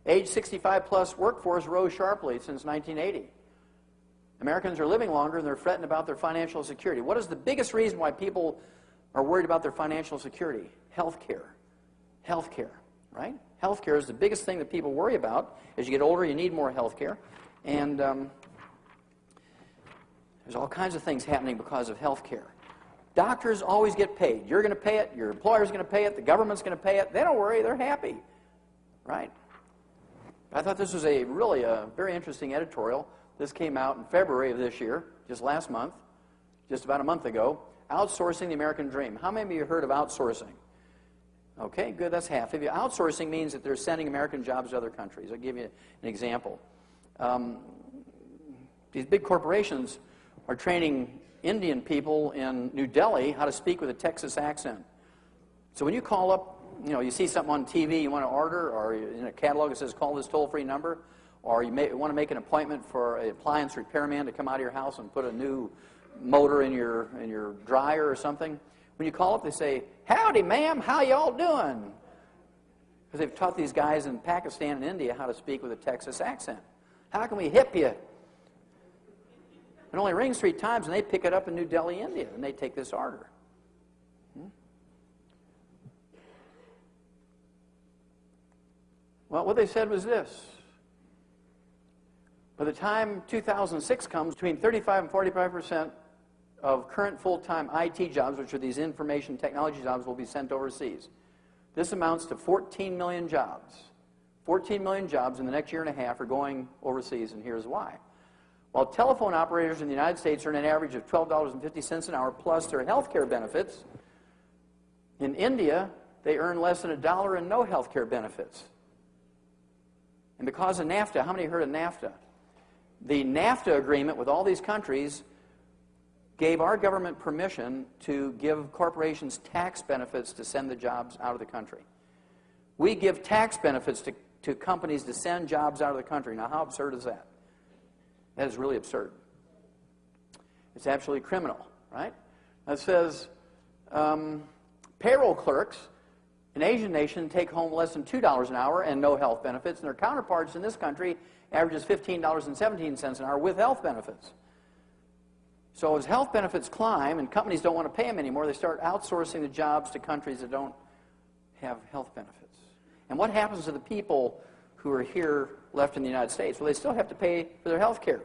Age 65-plus workforce rose sharply since 1980. Americans are living longer and they're fretting about their financial security. What is the biggest reason why people are worried about their financial security? Healthcare. Healthcare, right? Healthcare is the biggest thing that people worry about. As you get older, you need more healthcare. And there's all kinds of things happening because of healthcare. Doctors always get paid. You're going to pay it. Your employer's going to pay it. The government's going to pay it. They don't worry. They're happy, right? I thought this was really a very interesting editorial. This came out in February of this year, just last month, just about a month ago. Outsourcing the American Dream. How many of you heard of outsourcing? Okay, good. That's half of you. Outsourcing means that they're sending American jobs to other countries. I'll give you an example. These big corporations are training Indian people in New Delhi how to speak with a Texas accent. So when you call up, you see something on TV you want to order, or in a catalog it says call this toll-free number, or you want to make an appointment for an appliance repairman to come out of your house and put a new motor in your dryer or something. When you call up, they say, howdy, ma'am, how y'all doing? Because they've taught these guys in Pakistan and India how to speak with a Texas accent. How can we hip you? It only rings 3 times, and they pick it up in New Delhi, India, and they take this order. Well, what they said was this. By the time 2006 comes, between 35 and 45% of current full-time IT jobs, which are these information technology jobs, will be sent overseas. This amounts to 14 million jobs. 14 million jobs in the next year and a half are going overseas, and here's why. While telephone operators in the United States earn an average of $12.50 an hour plus their health care benefits, in India, they earn less than $1 and no health care benefits. And because of NAFTA, how many heard of NAFTA? The NAFTA agreement with all these countries gave our government permission to give corporations tax benefits to send the jobs out of the country. We give tax benefits to companies to send jobs out of the country. Now, how absurd is that? That is really absurd. It's absolutely criminal, right? It says payroll clerks in Asian nations take home less than $2 an hour and no health benefits, and their counterparts in this country averages $15.17 an hour with health benefits. So as health benefits climb and companies don't want to pay them anymore, they start outsourcing the jobs to countries that don't have health benefits. And what happens to the people who are here left in the United States? Well, they still have to pay for their health care.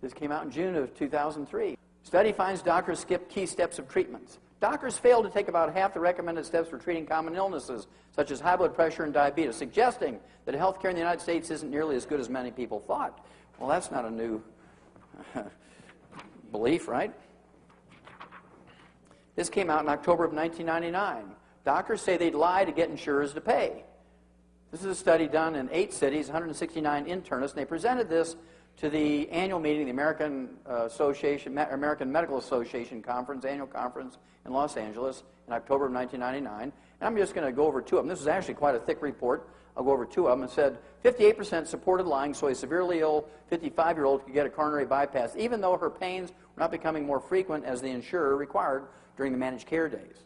This came out in June of 2003. Study finds doctors skip key steps of treatments. Doctors fail to take about half the recommended steps for treating common illnesses, such as high blood pressure and diabetes, suggesting that health care in the United States isn't nearly as good as many people thought. Well, that's not a new belief, right? This came out in October of 1999. Doctors say they'd lie to get insurers to pay. This is a study done in 8 cities, 169 internists, and they presented this to the annual meeting of the American Medical Association conference, annual conference in Los Angeles in October of 1999. And I'm just going to go over 2 of them. This is actually quite a thick report. I'll go over 2 of them. It said 58% supported lying so a severely ill 55-year-old could get a coronary bypass, even though her pains were not becoming more frequent as the insurer required during the managed care days.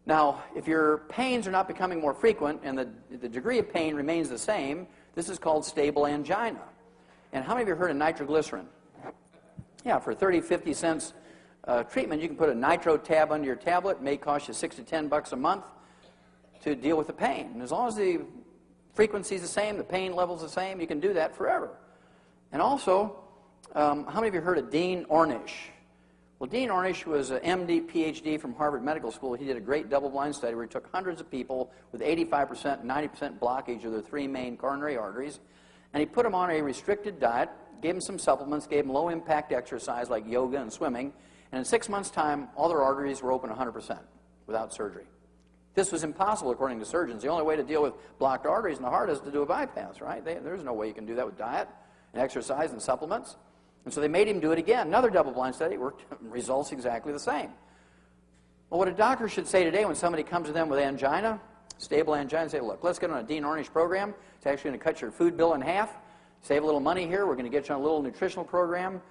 Now, if your pains are not becoming more frequent and the degree of pain remains the same, this is called stable angina. And how many of you have heard of nitroglycerin? Yeah, for 30, 50 cents treatment, you can put a nitro tab under your tablet. It may cost you $6 to $10 a month to deal with the pain. And as long as the frequency is the same, the pain level is the same, you can do that forever. And also, how many of you have heard of Dean Ornish? Well, Dean Ornish was an MD, PhD from Harvard Medical School. He did a great double-blind study where he took hundreds of people with 85% and 90% blockage of their 3 main coronary arteries, and he put them on a restricted diet, gave them some supplements, gave them low-impact exercise like yoga and swimming, and in 6 months' time, all their arteries were open 100% without surgery. This was impossible, according to surgeons. The only way to deal with blocked arteries in the heart is to do a bypass, right? There's no way you can do that with diet and exercise and supplements. And so they made him do it again. Another double-blind study worked, results exactly the same. Well, what a doctor should say today when somebody comes to them with angina, stable angina, say, look, let's get on a Dean Ornish program. It's actually going to cut your food bill in half, save a little money here. We're going to get you on a little nutritional program,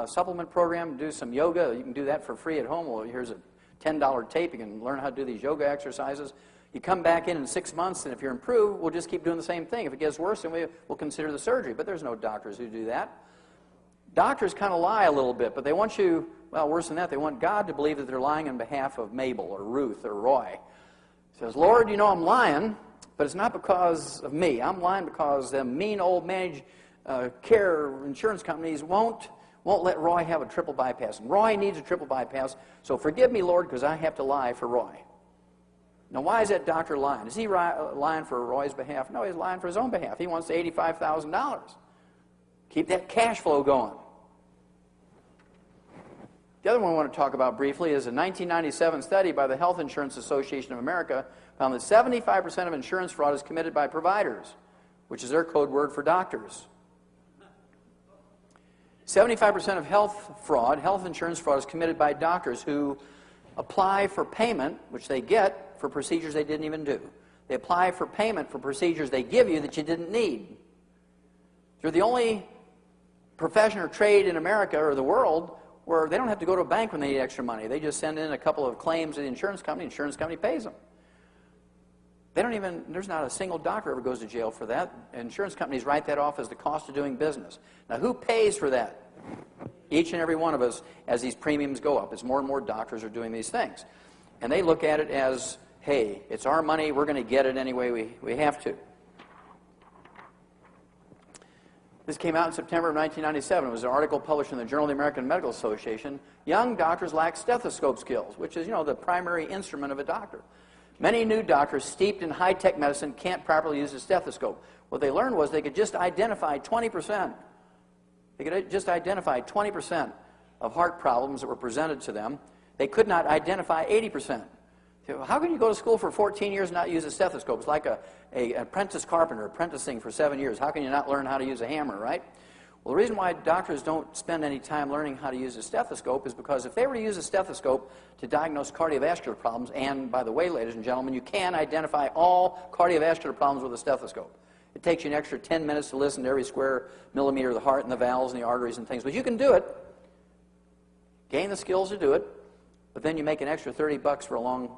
supplement program, do some yoga. You can do that for free at home. Well, here's a $10 tape. You can learn how to do these yoga exercises. You come back in 6 months, and if you're improved, we'll just keep doing the same thing. If it gets worse, then we'll consider the surgery. But there's no doctors who do that. Doctors kind of lie a little bit, but they want you, well, worse than that, they want God to believe that they're lying on behalf of Mabel or Ruth or Roy. He says, Lord, you know I'm lying, but it's not because of me. I'm lying because them mean old managed care insurance companies won't let Roy have a triple bypass. And Roy needs a triple bypass, so forgive me, Lord, because I have to lie for Roy. Now, why is that doctor lying? Is he lying for Roy's behalf? No, he's lying for his own behalf. He wants $85,000. Keep that cash flow going. The other one I want to talk about briefly is a 1997 study by the Health Insurance Association of America found that 75% of insurance fraud is committed by providers, which is their code word for doctors. 75% of health insurance fraud is committed by doctors who apply for payment, which they get for procedures they didn't even do. They apply for payment for procedures they give you that you didn't need. They're the only profession or trade in America or the world where they don't have to go to a bank when they need extra money. They just send in a couple of claims to the insurance company pays them. There's not a single doctor ever goes to jail for that. Insurance companies write that off as the cost of doing business. Now, who pays for that? Each and every one of us as these premiums go up, as more and more doctors are doing these things. And they look at it as, hey, it's our money, we're going to get it anyway we have to. This came out in September of 1997. It was an article published in the Journal of the American Medical Association. Young doctors lack stethoscope skills, which is, the primary instrument of a doctor. Many new doctors steeped in high-tech medicine can't properly use a stethoscope. What they learned was they could just identify 20%. They could just identify 20% of heart problems that were presented to them. They could not identify 80%. How can you go to school for 14 years and not use a stethoscope? It's like an apprentice carpenter apprenticing for 7 years. How can you not learn how to use a hammer, right? Well, the reason why doctors don't spend any time learning how to use a stethoscope is because if they were to use a stethoscope to diagnose cardiovascular problems, and by the way, ladies and gentlemen, you can identify all cardiovascular problems with a stethoscope. It takes you an extra 10 minutes to listen to every square millimeter of the heart and the valves and the arteries and things, but you can do it. Gain the skills to do it, but then you make an extra $30 for a long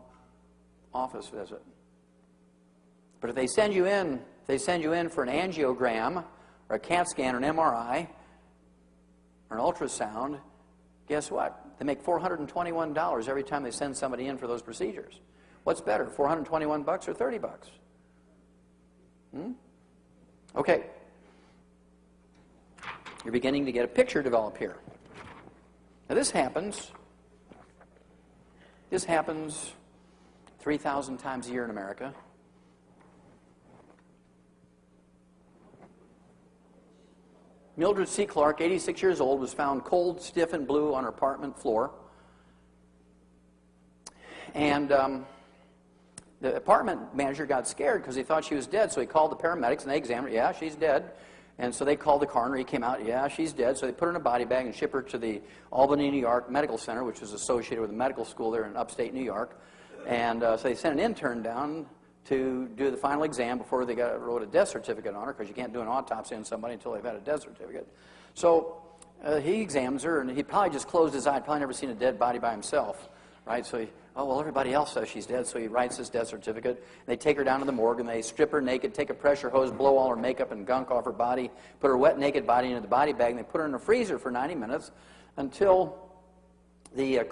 office visit. But if they send you in for an angiogram or a CAT scan or an MRI or an ultrasound, guess what? They make $421 every time they send somebody in for those procedures. What's better, $421 or $30? Okay. You're beginning to get a picture develop here. Now this happens This happens 3,000 times a year in America. Mildred C. Clark, 86 years old, was found cold, stiff, and blue on her apartment floor. And the apartment manager got scared because he thought she was dead, so he called the paramedics, and they examined her. Yeah, she's dead. And so they called the coroner. He came out. Yeah, she's dead. So they put her in a body bag and shipped her to the Albany, New York Medical Center, which was associated with a medical school there in upstate New York. And so they sent an intern down to do the final exam before they wrote a death certificate on her, because you can't do an autopsy on somebody until they've had a death certificate. So he examines her, and he probably just closed his eye. I'd probably never seen a dead body by himself, right? So oh, well, everybody else says she's dead, so he writes this death certificate. They take her down to the morgue, and they strip her naked, take a pressure hose, blow all her makeup and gunk off her body, put her wet, naked body into the body bag, and they put her in a freezer for 90 minutes until the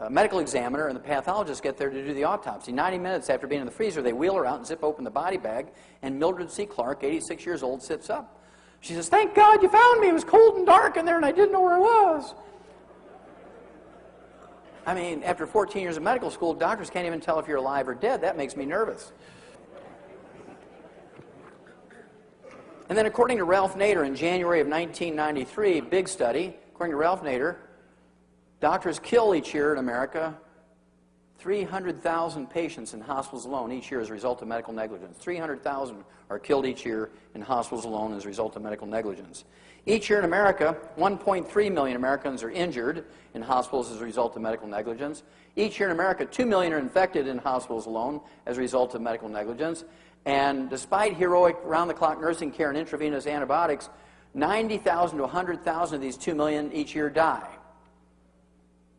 medical examiner and the pathologist get there to do the autopsy. 90 minutes after being in the freezer, they wheel her out and zip open the body bag, and Mildred C. Clark, 86 years old, sits up. She says, "Thank God you found me. It was cold and dark in there, and I didn't know where I was." I mean, after 14 years of medical school, doctors can't even tell if you're alive or dead. That makes me nervous. And then according to Ralph Nader in January of 1993, big study, according to Ralph Nader, doctors kill each year in America 300,000 patients in hospitals alone each year as a result of medical negligence. 300,000 are killed each year in hospitals alone as a result of medical negligence. Each year in America, 1.3 million Americans are injured in hospitals as a result of medical negligence. Each year in America, 2 million are infected in hospitals alone as a result of medical negligence. And despite heroic round-the-clock nursing care and intravenous antibiotics, 90,000 to 100,000 of these 2 million each year die.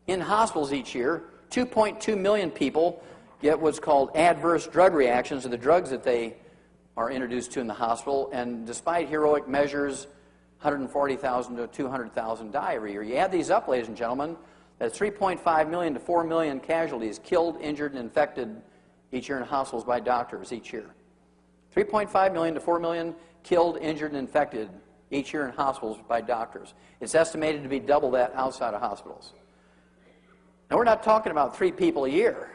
In hospitals each year, 2.2 million people get what's called adverse drug reactions to the drugs that they are introduced to in the hospital, and despite heroic measures, 140,000 to 200,000 die every year. You add these up, ladies and gentlemen, that's 3.5 million to 4 million casualties killed, injured, and infected each year in hospitals by doctors each year. 3.5 million to 4 million killed, injured, and infected each year in hospitals by doctors. It's estimated to be double that outside of hospitals. Now, we're not talking about 3 people a year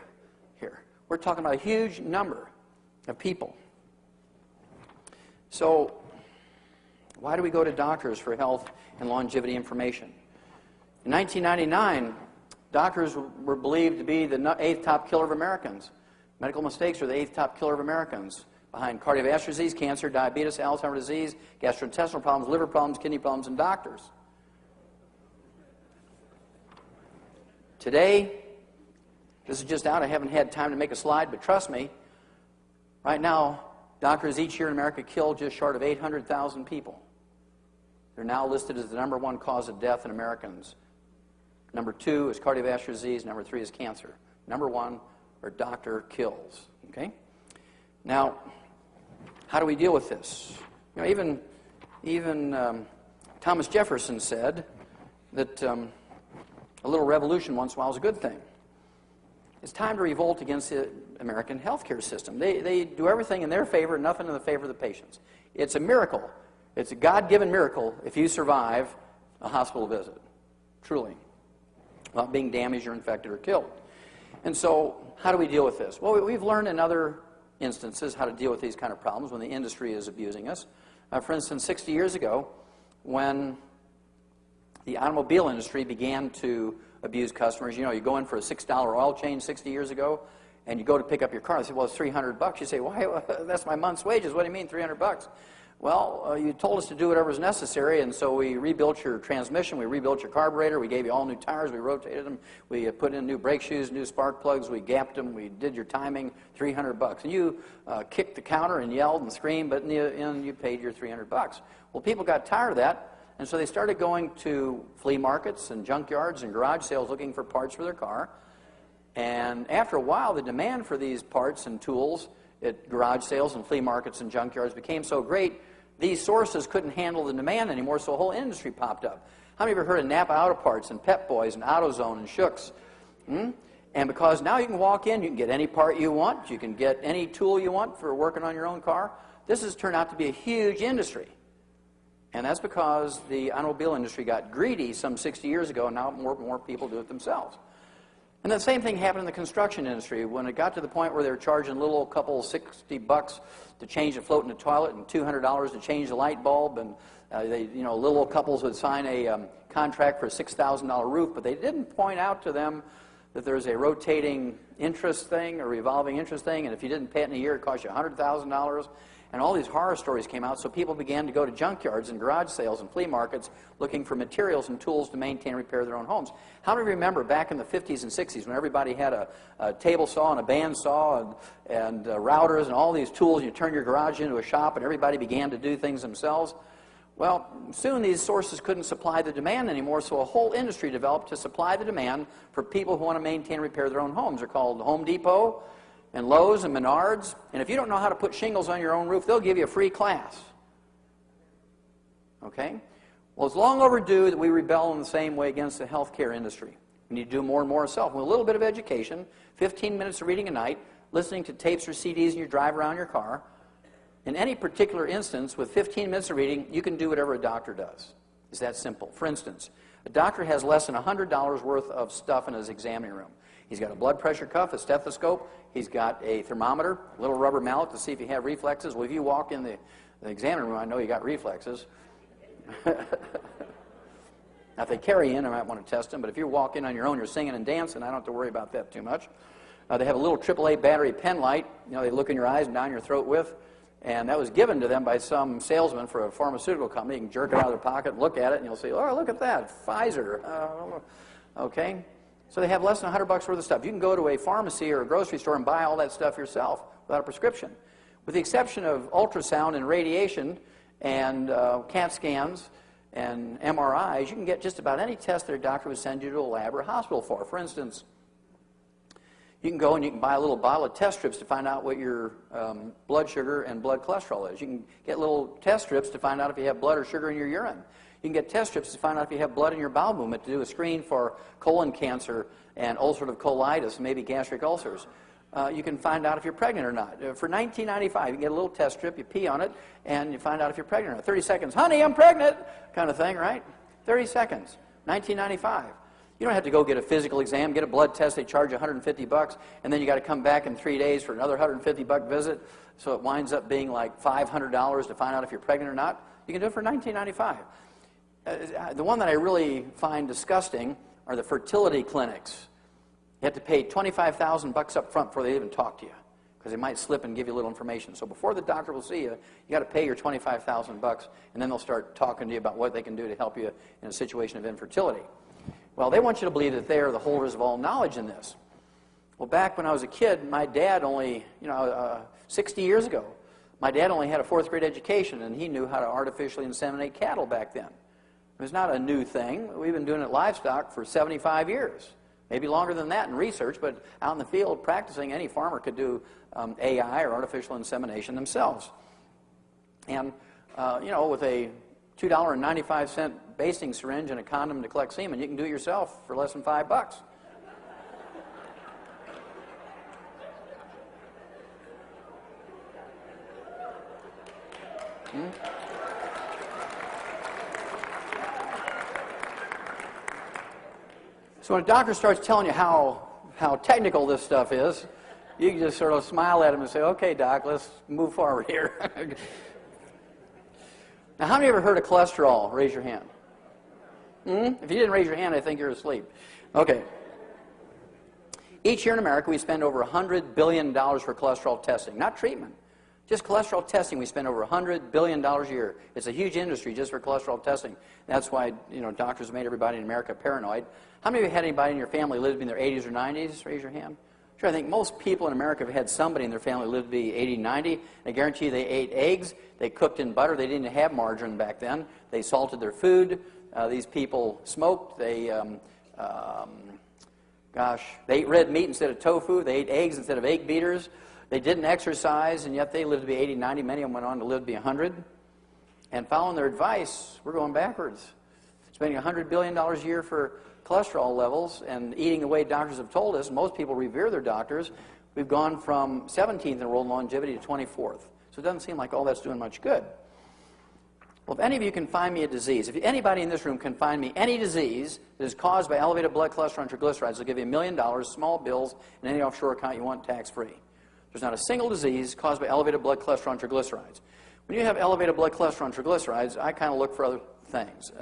here. We're talking about a huge number of people. So, why do we go to doctors for health and longevity information? In 1999, doctors were believed to be the 8th top killer of Americans. Medical mistakes are the 8th top killer of Americans, behind cardiovascular disease, cancer, diabetes, Alzheimer's disease, gastrointestinal problems, liver problems, kidney problems, and doctors. Today, this is just out. I haven't had time to make a slide, but trust me, right now, doctors each year in America kill just short of 800,000 people. They're now listed as the #1 cause of death in Americans. Number 2 is cardiovascular disease. Number 3 is cancer. Number 1 are doctor kills. Okay? Now, how do we deal with this? You know, even Thomas Jefferson said that a little revolution once in a while is a good thing. It's time to revolt against the American healthcare system. They do everything in their favor, nothing in the favor of the patients. It's a miracle. It's a God-given miracle if you survive a hospital visit, truly, without being damaged or infected or killed. And so, how do we deal with this? Well, we've learned in other instances how to deal with these kind of problems when the industry is abusing us. For instance, 60 years ago, when the automobile industry began to abuse customers, you know, you go in for a $6 oil change 60 years ago, and you go to pick up your car. They say, well, it's $300. You say, why? That's my month's wages. What do you mean, $300? Well, you told us to do whatever was necessary, and so we rebuilt your transmission, we rebuilt your carburetor, we gave you all new tires, we rotated them, we put in new brake shoes, new spark plugs, we gapped them, we did your timing, $300. And you kicked the counter and yelled and screamed, but in the end you paid your $300. Well, people got tired of that, and so they started going to flea markets and junkyards and garage sales looking for parts for their car. And after a while, the demand for these parts and tools at garage sales and flea markets and junkyards became so great, these sources couldn't handle the demand anymore, so a whole industry popped up. How many of you have heard of Napa Auto Parts and Pep Boys and AutoZone and Schutz? And because now you can walk in, you can get any part you want, you can get any tool you want for working on your own car, this has turned out to be a huge industry. And that's because the automobile industry got greedy some 60 years ago, and now more and more people do it themselves. And the same thing happened in the construction industry. When it got to the point where they were charging a little old couple $60 to change the float in the toilet and $200 to change the light bulb, and little old couples would sign a contract for a $6,000 roof, but they didn't point out to them that there's a rotating interest thing, a revolving interest thing, and if you didn't pay it in a year, it cost you $100,000. And all these horror stories came out, so people began to go to junkyards and garage sales and flea markets looking for materials and tools to maintain and repair their own homes. How many remember back in the 50s and 60s when everybody had a table saw and a bandsaw and routers and all these tools, and you turn your garage into a shop and everybody began to do things themselves? Well, soon these sources couldn't supply the demand anymore, so a whole industry developed to supply the demand for people who want to maintain and repair their own homes. They're called Home Depot and Lowe's and Menards. And if you don't know how to put shingles on your own roof, they'll give you a free class. Okay? Well, it's long overdue that we rebel in the same way against the healthcare industry. We need to do more and more ourselves. With a little bit of education, 15 minutes of reading a night, listening to tapes or CDs in your drive around your car. In any particular instance, with 15 minutes of reading, you can do whatever a doctor does. It's that simple. For instance, a doctor has less than $100 worth of stuff in his examining room. He's got a blood pressure cuff, a stethoscope. He's got a thermometer, a little rubber mallet to see if you have reflexes. Well, if you walk in the examining room, I know you got reflexes. Now, if they carry in, I might want to test them. But if you walk in on your own, you're singing and dancing, I don't have to worry about that too much. They have a little AAA battery pen light. They look in your eyes and down your throat with. And that was given to them by some salesman for a pharmaceutical company. You can jerk it out of their pocket and look at it, and you'll say, oh, look at that, Pfizer. Okay? So they have less than $100 worth of stuff. You can go to a pharmacy or a grocery store and buy all that stuff yourself without a prescription. With the exception of ultrasound and radiation and CAT scans and MRIs, you can get just about any test that a doctor would send you to a lab or a hospital for. For instance, you can go and you can buy a little bottle of test strips to find out what your blood sugar and blood cholesterol is. You can get little test strips to find out if you have blood or sugar in your urine. You can get test strips to find out if you have blood in your bowel movement to do a screen for colon cancer and ulcerative colitis and maybe gastric ulcers. You can find out if you're pregnant or not. For $19.95, you can get a little test strip, you pee on it, and you find out if you're pregnant or not. 30 seconds, honey, I'm pregnant, kind of thing, right? 30 seconds, $19.95. You don't have to go get a physical exam, get a blood test, they charge you $150, and then you got to come back in 3 days for another $150 visit, so it winds up being like $500 to find out if you're pregnant or not. You can do it for $19.95. The one that I really find disgusting are the fertility clinics. You have to pay $25,000 up front before they even talk to you, because they might slip and give you a little information. So before the doctor will see you, you got to pay your $25,000, and then they'll start talking to you about what they can do to help you in a situation of infertility. Well, they want you to believe that they are the holders of all knowledge in this. Well, back when I was a kid, my dad only, 60 years ago, my dad only had a 4th grade education, and he knew how to artificially inseminate cattle back then. It was not a new thing. We've been doing it livestock for 75 years, maybe longer than that in research, but out in the field practicing, any farmer could do AI or artificial insemination themselves. And, with a $2.95 basting syringe and a condom to collect semen, you can do it yourself for less than $5. So when a doctor starts telling you how technical this stuff is, you can just sort of smile at him and say, okay, doc, let's move forward here. Now, how many of you ever heard of cholesterol? Raise your hand. If you didn't raise your hand, I think you're asleep. Okay. Each year in America, we spend over $100 billion for cholesterol testing. Not treatment. Just cholesterol testing, we spend over $100 billion a year. It's a huge industry just for cholesterol testing. That's why, doctors made everybody in America paranoid. How many of you had anybody in your family live in their 80s or 90s? Raise your hand. Sure, I think most people in America have had somebody in their family live to be 80, 90. I guarantee you they ate eggs, they cooked in butter, they didn't have margarine back then. They salted their food. These people smoked. They ate red meat instead of tofu. They ate eggs instead of egg beaters. They didn't exercise, and yet they lived to be 80, 90. Many of them went on to live to be 100. And following their advice, we're going backwards. Spending $100 billion a year for cholesterol levels and eating the way doctors have told us. Most people revere their doctors. We've gone from 17th in the world in longevity to 24th. So it doesn't seem like all that's doing much good. Well, if any of you can find me a disease, if anybody in this room can find me any disease that is caused by elevated blood cholesterol and triglycerides, I'll give you $1 million, small bills, and any offshore account you want tax-free. There's not a single disease caused by elevated blood cholesterol and triglycerides. When you have elevated blood cholesterol and triglycerides, I kind of look for other things.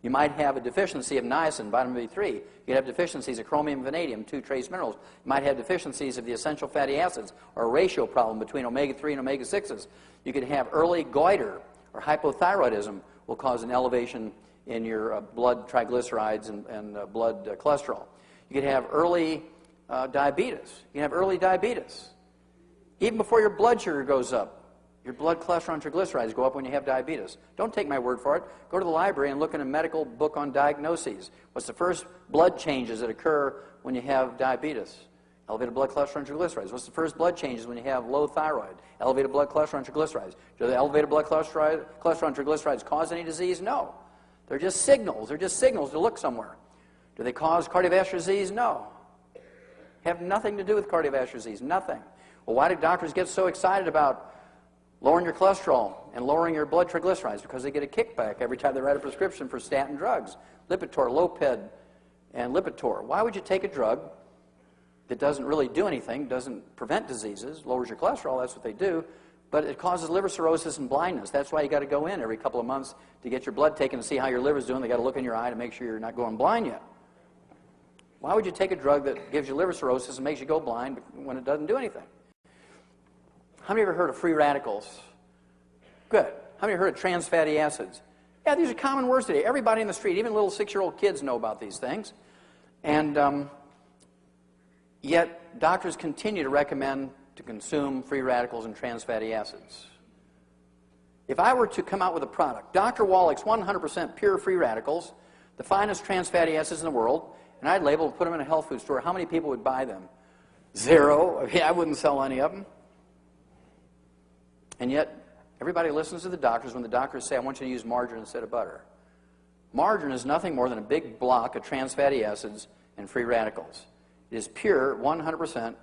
You might have a deficiency of niacin, vitamin B3. You could have deficiencies of chromium and vanadium, 2 trace minerals. You might have deficiencies of the essential fatty acids, or a ratio problem between omega-3 and omega-6s. You could have early goiter, or hypothyroidism will cause an elevation in your blood triglycerides and blood cholesterol. You could have early diabetes. You can have early diabetes. Even before your blood sugar goes up, your blood cholesterol and triglycerides go up when you have diabetes. Don't take my word for it. Go to the library and look in a medical book on diagnoses. What's the first blood changes that occur when you have diabetes? Elevated blood cholesterol and triglycerides. What's the first blood changes when you have low thyroid? Elevated blood cholesterol and triglycerides. Do the elevated blood cholesterol and triglycerides cause any disease? No. They're just signals. They're just signals to look somewhere. Do they cause cardiovascular disease? No. Have nothing to do with cardiovascular disease. Nothing. Well, why do doctors get so excited about lowering your cholesterol and lowering your blood triglycerides? Because they get a kickback every time they write a prescription for statin drugs. Lipitor, Loped, and Lipitor. Why would you take a drug that doesn't really do anything, doesn't prevent diseases, lowers your cholesterol, that's what they do, but it causes liver cirrhosis and blindness? That's why you got to go in every couple of months to get your blood taken to see how your liver's doing. They got to look in your eye to make sure you're not going blind yet. Why would you take a drug that gives you liver cirrhosis and makes you go blind when it doesn't do anything? How many of you ever heard of free radicals? Good. How many of you heard of trans fatty acids? Yeah, these are common words today. Everybody in the street, even little 6-year-old kids know about these things. And yet, doctors continue to recommend to consume free radicals and trans fatty acids. If I were to come out with a product, Dr. Wallach's 100% pure free radicals, the finest trans fatty acids in the world, and I'd label and put them in a health food store, how many people would buy them? 0. I wouldn't sell any of them. And yet, everybody listens to the doctors when the doctors say, I want you to use margarine instead of butter. Margarine is nothing more than a big block of trans fatty acids and free radicals. It is pure 100%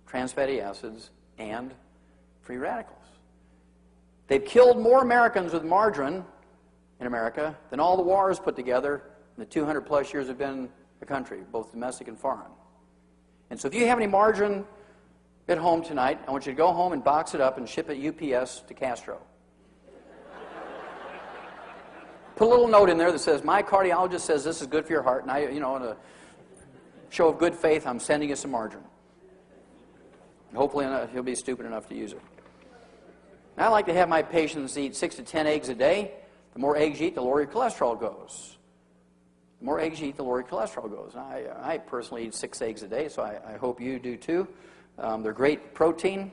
trans fatty acids and free radicals. They've killed more Americans with margarine in America than all the wars put together in the 200 plus years we've been a country, both domestic and foreign. And so if you have any margarine at home tonight, I want you to go home and box it up and ship it UPS to Castro. Put a little note in there that says, my cardiologist says this is good for your heart, and in a show of good faith, I'm sending you some margarine. Hopefully he'll be stupid enough to use it. And I like to have my patients eat 6 to 10 eggs a day. The more eggs you eat, the lower your cholesterol goes. The more eggs you eat, the lower your cholesterol goes. I personally eat 6 eggs a day, so I hope you do too. They're great protein,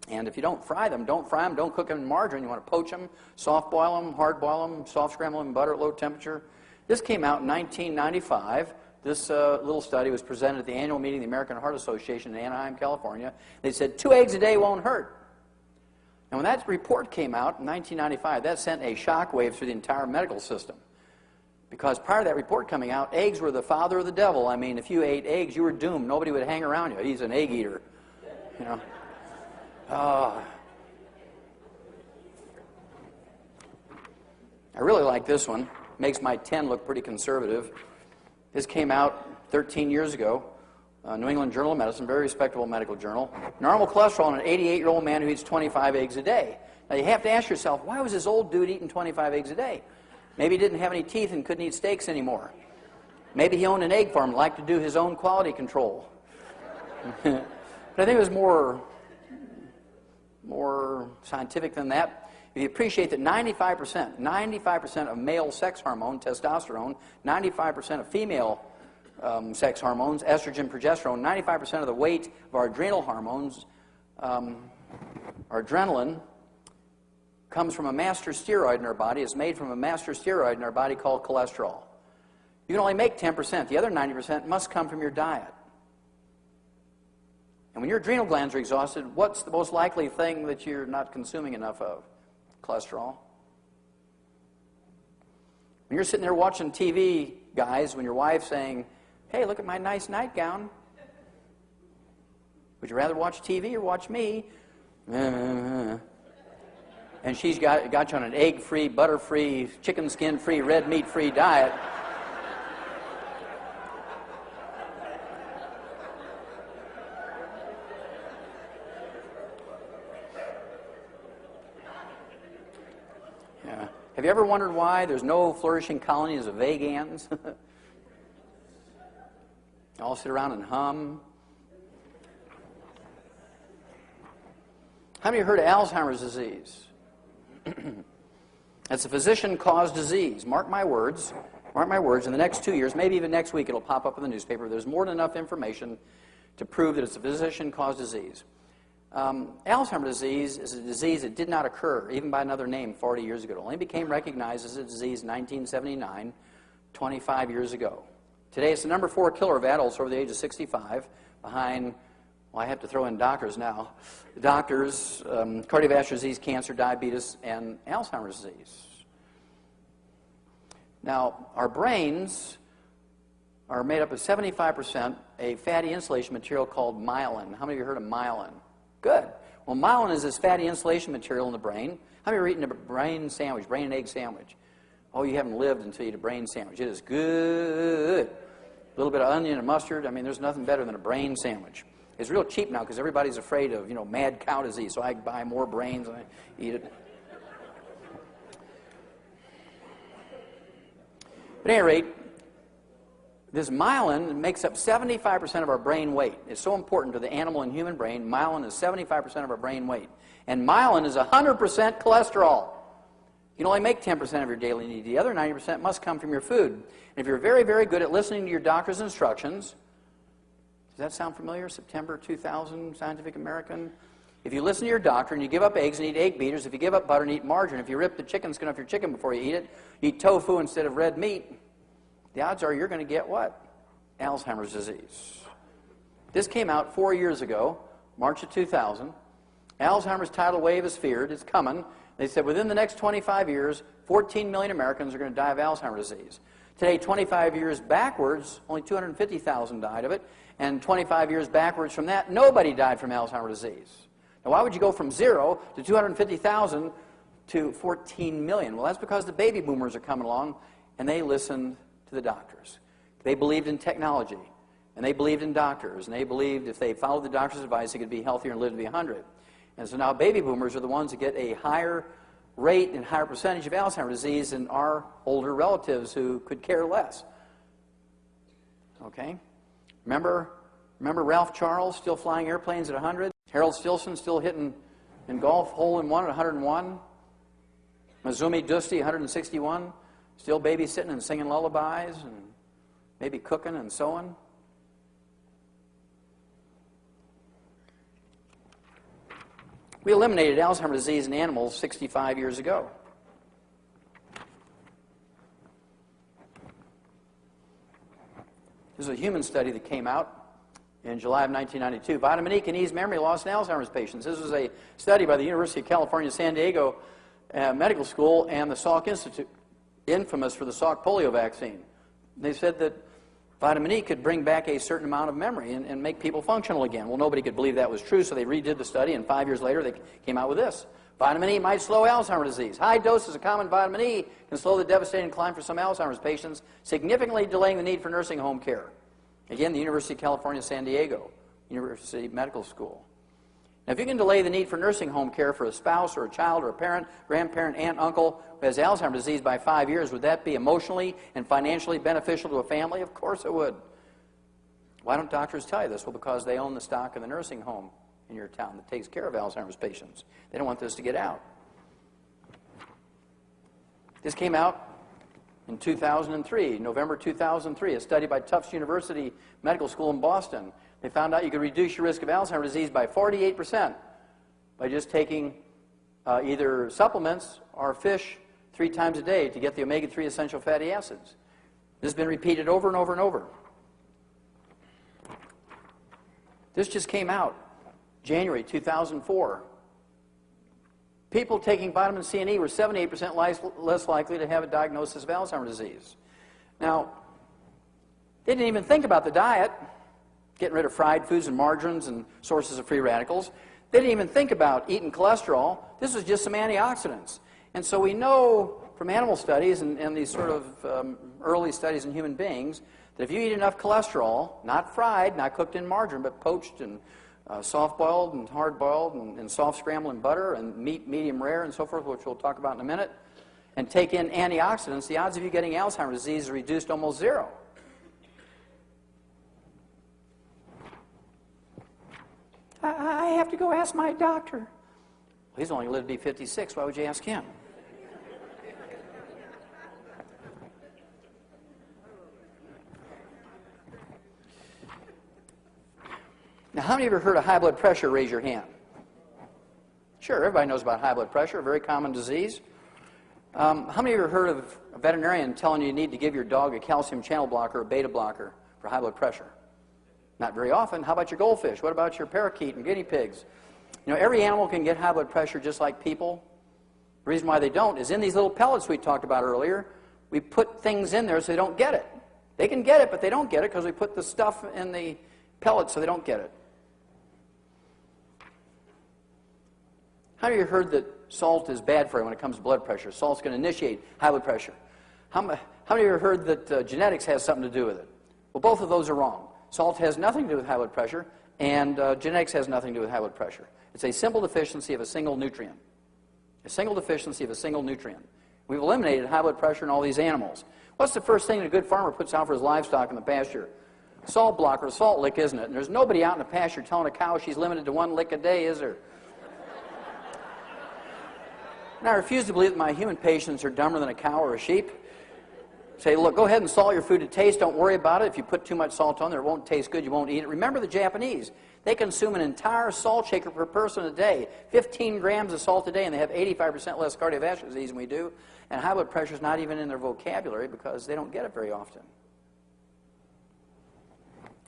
and if you don't fry them, don't cook them in margarine. You want to poach them, soft boil them, hard boil them, soft scramble them in butter at low temperature. This came out in 1995. This little study was presented at the annual meeting of the American Heart Association in Anaheim, California. They said 2 eggs a day won't hurt. And when that report came out in 1995, that sent a shockwave through the entire medical system. Because prior to that report coming out, eggs were the father of the devil. I mean, if you ate eggs, you were doomed. Nobody would hang around you. He's an egg eater. I really like this one. Makes my 10 look pretty conservative. This came out 13 years ago. New England Journal of Medicine, very respectable medical journal. Normal cholesterol in an 88-year-old man who eats 25 eggs a day. Now, you have to ask yourself, why was this old dude eating 25 eggs a day? Maybe he didn't have any teeth and couldn't eat steaks anymore. Maybe he owned an egg farm and liked to do his own quality control. But I think it was more scientific than that. If you appreciate that 95% of male sex hormone, testosterone, 95% of female sex hormones, estrogen, progesterone, 95% of the weight of our adrenal hormones, our adrenaline, comes from a master steroid in our body. It's made from a master steroid in our body called cholesterol. You can only make 10%. The other 90% must come from your diet. And when your adrenal glands are exhausted, what's the most likely thing that you're not consuming enough of? Cholesterol. When you're sitting there watching TV, guys, when your wife's saying, hey, look at my nice nightgown, would you rather watch TV or watch me? And and she's got you on an egg-free, butter-free, chicken skin-free, red meat-free diet. Yeah. Have you ever wondered why there's no flourishing colonies of vegans? All sit around and hum. How many of you heard of Alzheimer's disease? It's a physician-caused disease. Mark my words, in the next 2 years, maybe even next week, it'll pop up in the newspaper. There's more than enough information to prove that it's a physician-caused disease. Alzheimer's disease is a disease that did not occur, even by another name, 40 years ago. It only became recognized as a disease in 1979, 25 years ago. Today, it's the number 4 killer of adults over the age of 65, behind, well, I have to throw in doctors now. Doctors, cardiovascular disease, cancer, diabetes, and Alzheimer's disease. Now, our brains are made up of 75% a fatty insulation material called myelin. How many of you heard of myelin? Good. Well, myelin is this fatty insulation material in the brain. How many of you eaten a brain sandwich, brain and egg sandwich? Oh, you haven't lived until you eat a brain sandwich. It is good. A little bit of onion and mustard. I mean, there's nothing better than a brain sandwich. It's real cheap now because everybody's afraid of, mad cow disease. So I buy more brains and I eat it. But at any rate, this myelin makes up 75% of our brain weight. It's so important to the animal and human brain. Myelin is 75% of our brain weight. And myelin is 100% cholesterol. You can only make 10% of your daily need. The other 90% must come from your food. And if you're very, very good at listening to your doctor's instructions, does that sound familiar? September 2000, Scientific American. If you listen to your doctor and you give up eggs and eat egg beaters, if you give up butter and eat margarine, if you rip the chicken skin off your chicken before you eat it, eat tofu instead of red meat, the odds are you're going to get what? Alzheimer's disease. This came out 4 years ago, March of 2000. Alzheimer's tidal wave is feared. It's coming. They said within the next 25 years, 14 million Americans are going to die of Alzheimer's disease. Today, 25 years backwards, only 250,000 died of it. And 25 years backwards from that, nobody died from Alzheimer's disease. Now, why would you go from 0 to 250,000 to 14 million? Well, that's because the baby boomers are coming along, and they listened to the doctors. They believed in technology, and they believed in doctors, and they believed if they followed the doctor's advice, they could be healthier and live to be 100. And so now baby boomers are the ones that get a higher rate and higher percentage of Alzheimer's disease than our older relatives who could care less. Okay? Remember Ralph Charles still flying airplanes at 100? Harold Stilson still hitting in golf hole-in-one at 101? Mazumi Dusti, 161? Still babysitting and singing lullabies and maybe cooking and sewing? We eliminated Alzheimer's disease in animals 65 years ago. This is a human study that came out in July of 1992. Vitamin E can ease memory loss in Alzheimer's patients. This was a study by the University of California, San Diego Medical School and the Salk Institute, infamous for the Salk polio vaccine. They said that vitamin E could bring back a certain amount of memory and make people functional again. Well, nobody could believe that was true, so they redid the study, and 5 years later they came out with this. Vitamin E might slow Alzheimer's disease. High doses of common vitamin E can slow the devastating decline for some Alzheimer's patients, significantly delaying the need for nursing home care. Again, the University of California, San Diego, University Medical School. Now, if you can delay the need for nursing home care for a spouse or a child or a parent, grandparent, aunt, uncle who has Alzheimer's disease by 5 years, would that be emotionally and financially beneficial to a family? Of course it would. Why don't doctors tell you this? Well, because they own the stock in the nursing home in your town that takes care of Alzheimer's patients. They don't want this to get out. This came out in 2003, November 2003, a study by Tufts University Medical School in Boston. They found out you could reduce your risk of Alzheimer's disease by 48% by just taking either supplements or fish 3 times a day to get the omega-3 essential fatty acids. This has been repeated over and over and over. This just came out January 2004. People taking vitamin C and E were 78% less likely to have a diagnosis of Alzheimer's disease. Now, they didn't even think about the diet, getting rid of fried foods and margarines and sources of free radicals. They didn't even think about eating cholesterol. This was just some antioxidants. And so we know from animal studies and these sort of early studies in human beings that if you eat enough cholesterol, not fried, not cooked in margarine, but poached and soft-boiled and hard-boiled and soft scrambled in butter and meat medium rare and so forth, which we'll talk about in a minute, and take in antioxidants, the odds of you getting Alzheimer's disease are reduced to almost zero. I have to go ask my doctor. Well, he's only lived to be 56. Why would you ask him? Now, how many of you have heard of high blood pressure? Raise your hand. Sure, everybody knows about high blood pressure, a very common disease. How many of you have heard of a veterinarian telling you need to give your dog a calcium channel blocker or a beta blocker for high blood pressure? Not very often. How about your goldfish? What about your parakeet and guinea pigs? You know, every animal can get high blood pressure just like people. The reason why they don't is in these little pellets we talked about earlier, we put things in there so they don't get it. They can get it, but they don't get it because we put the stuff in the pellets so they don't get it. How many of you heard that salt is bad for you when it comes to blood pressure? Salt's going to initiate high blood pressure. How many of you have heard that genetics has something to do with it? Well, both of those are wrong. Salt has nothing to do with high blood pressure, and genetics has nothing to do with high blood pressure. It's a simple deficiency of a single nutrient. A single deficiency of a single nutrient. We've eliminated high blood pressure in all these animals. What's the first thing that a good farmer puts out for his livestock in the pasture? Salt blocker, salt lick, isn't it? And there's nobody out in the pasture telling a cow she's limited to 1 lick a day, is there? And I refuse to believe that my human patients are dumber than a cow or a sheep. Say, look, go ahead and salt your food to taste. Don't worry about it. If you put too much salt on there, it won't taste good. You won't eat it. Remember the Japanese. They consume an entire salt shaker per person a day, 15 grams of salt a day, and they have 85% less cardiovascular disease than we do. And high blood pressure is not even in their vocabulary because they don't get it very often.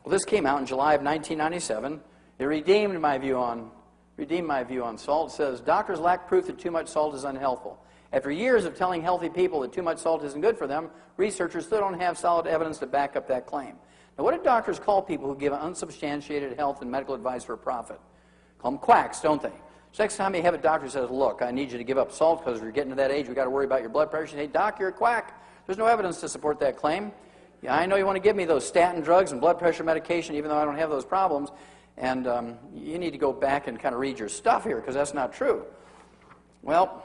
Well, this came out in July of 1997. It redeemed my view on salt. It says, doctors lack proof that too much salt is unhealthful. After years of telling healthy people that too much salt isn't good for them, researchers still don't have solid evidence to back up that claim. Now, what do doctors call people who give unsubstantiated health and medical advice for profit? Call them quacks, don't they? So next time you have a doctor who says, look, I need you to give up salt because you're getting to that age, we've got to worry about your blood pressure. You say, doc, you're a quack. There's no evidence to support that claim. Yeah, I know you want to give me those statin drugs and blood pressure medication, even though I don't have those problems. And you need to go back and kind of read your stuff here because that's not true. Well,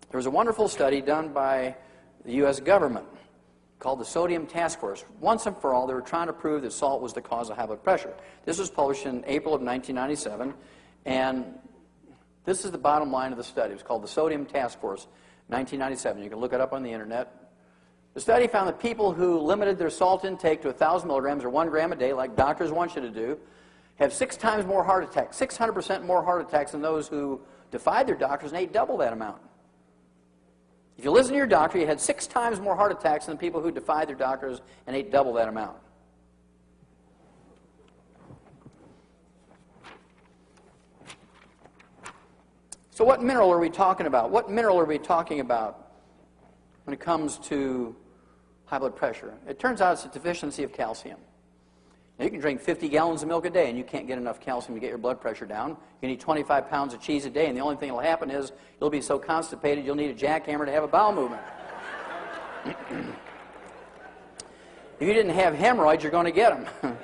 there was a wonderful study done by the U.S. government called the Sodium Task Force. Once and for all, they were trying to prove that salt was the cause of high blood pressure. This was published in April of 1997, and this is the bottom line of the study. It was called the Sodium Task Force, 1997. You can look it up on the internet. The study found that people who limited their salt intake to 1,000 milligrams or 1 gram a day, like doctors want you to do, have 6 times more heart attacks, 600% more heart attacks than those who defied their doctors and ate double that amount. If you listen to your doctor, you had 6 times more heart attacks than people who defied their doctors and ate double that amount. So what mineral are we talking about? What mineral are we talking about when it comes to high blood pressure? It turns out it's a deficiency of calcium. Now, you can drink 50 gallons of milk a day and you can't get enough calcium to get your blood pressure down. You can eat 25 pounds of cheese a day and the only thing that will happen is you'll be so constipated you'll need a jackhammer to have a bowel movement. If you didn't have hemorrhoids, you're going to get them.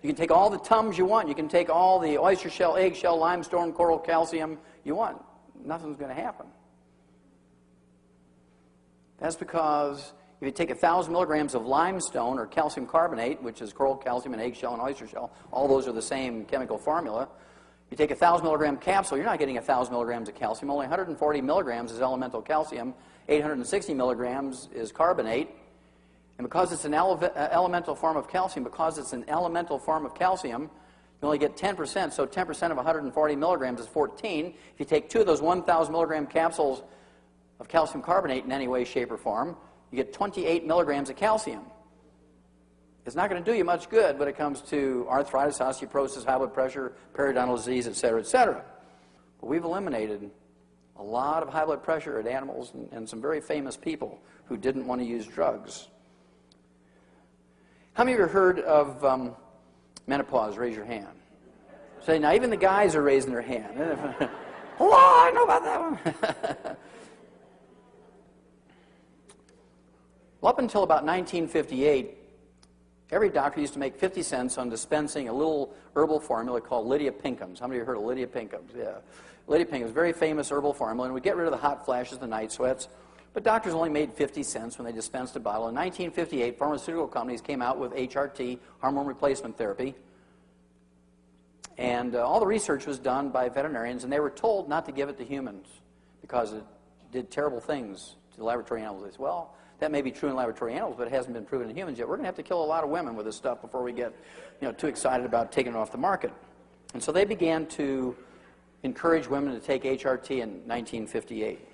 You can take all the Tums you want. You can take all the oyster shell, eggshell, limestone, coral calcium you want. Nothing's going to happen. That's because if you take 1,000 milligrams of limestone or calcium carbonate, which is coral calcium and eggshell and oyster shell, all those are the same chemical formula. You take a 1,000 milligram capsule, you're not getting 1,000 milligrams of calcium. Only 140 milligrams is elemental calcium. 860 milligrams is carbonate. And because it's an elemental form of calcium, you only get 10%. So 10% of 140 milligrams is 14. If you take 2 of those 1,000 milligram capsules of calcium carbonate in any way, shape, or form, you get 28 milligrams of calcium. It's not going to do you much good when it comes to arthritis, osteoporosis, high blood pressure, periodontal disease, etc., etc. But we've eliminated a lot of high blood pressure in animals and some very famous people who didn't want to use drugs. How many of you heard of menopause? Raise your hand. Say, now even the guys are raising their hand. Oh, I know about that one. Well, up until about 1958, every doctor used to make 50 cents on dispensing a little herbal formula called Lydia Pinkham's. How many of you heard of Lydia Pinkham's? Yeah. Lydia Pinkham's, very famous herbal formula, and would get rid of the hot flashes, the night sweats. But doctors only made 50 cents when they dispensed a bottle. In 1958, pharmaceutical companies came out with HRT, hormone replacement therapy. And all the research was done by veterinarians, and they were told not to give it to humans because it did terrible things to the laboratory animals. They said, well, that may be true in laboratory animals, but it hasn't been proven in humans yet. We're going to have to kill a lot of women with this stuff before we get too excited about taking it off the market. And so they began to encourage women to take HRT in 1958.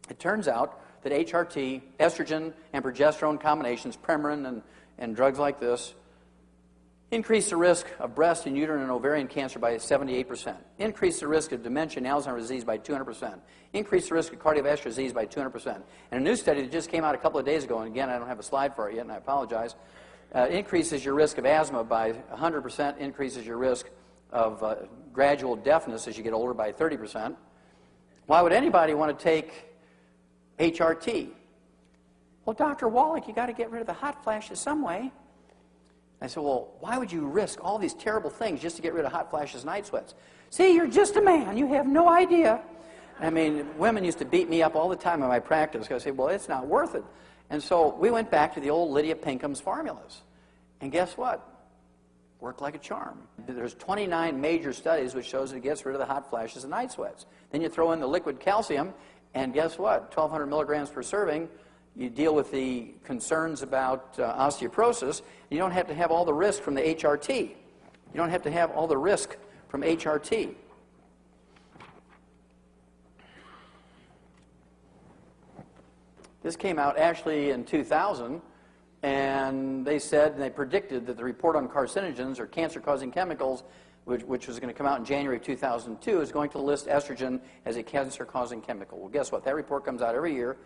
It turns out that HRT, estrogen and progesterone combinations, Premature and drugs like this, increase the risk of breast and uterine and ovarian cancer by 78%. Increase the risk of dementia and Alzheimer's disease by 200%. Increase the risk of cardiovascular disease by 200%. And a new study that just came out a couple of days ago, and again, I don't have a slide for it yet, and I apologize, increases your risk of asthma by 100%, increases your risk of gradual deafness as you get older by 30%. Why would anybody want to take HRT? Well, Dr. Wallach, you got to get rid of the hot flashes some way. I said, well, why would you risk all these terrible things just to get rid of hot flashes, night sweats? See, you're just a man. You have no idea. I mean, women used to beat me up all the time in my practice because I said, well, it's not worth it. And so we went back to the old Lydia Pinkham's formulas. And guess what? Worked like a charm. There's 29 major studies which shows it gets rid of the hot flashes and night sweats. Then you throw in the liquid calcium, and guess what? 1,200 milligrams per serving. You deal with the concerns about osteoporosis. You don't have to have all the risk from the HRT. You don't have to have all the risk from HRT. This came out actually in 2000, and they said, and they predicted that the report on carcinogens or cancer-causing chemicals, which was going to come out in January of 2002, is going to list estrogen as a cancer-causing chemical. Well, guess what? That report comes out every year.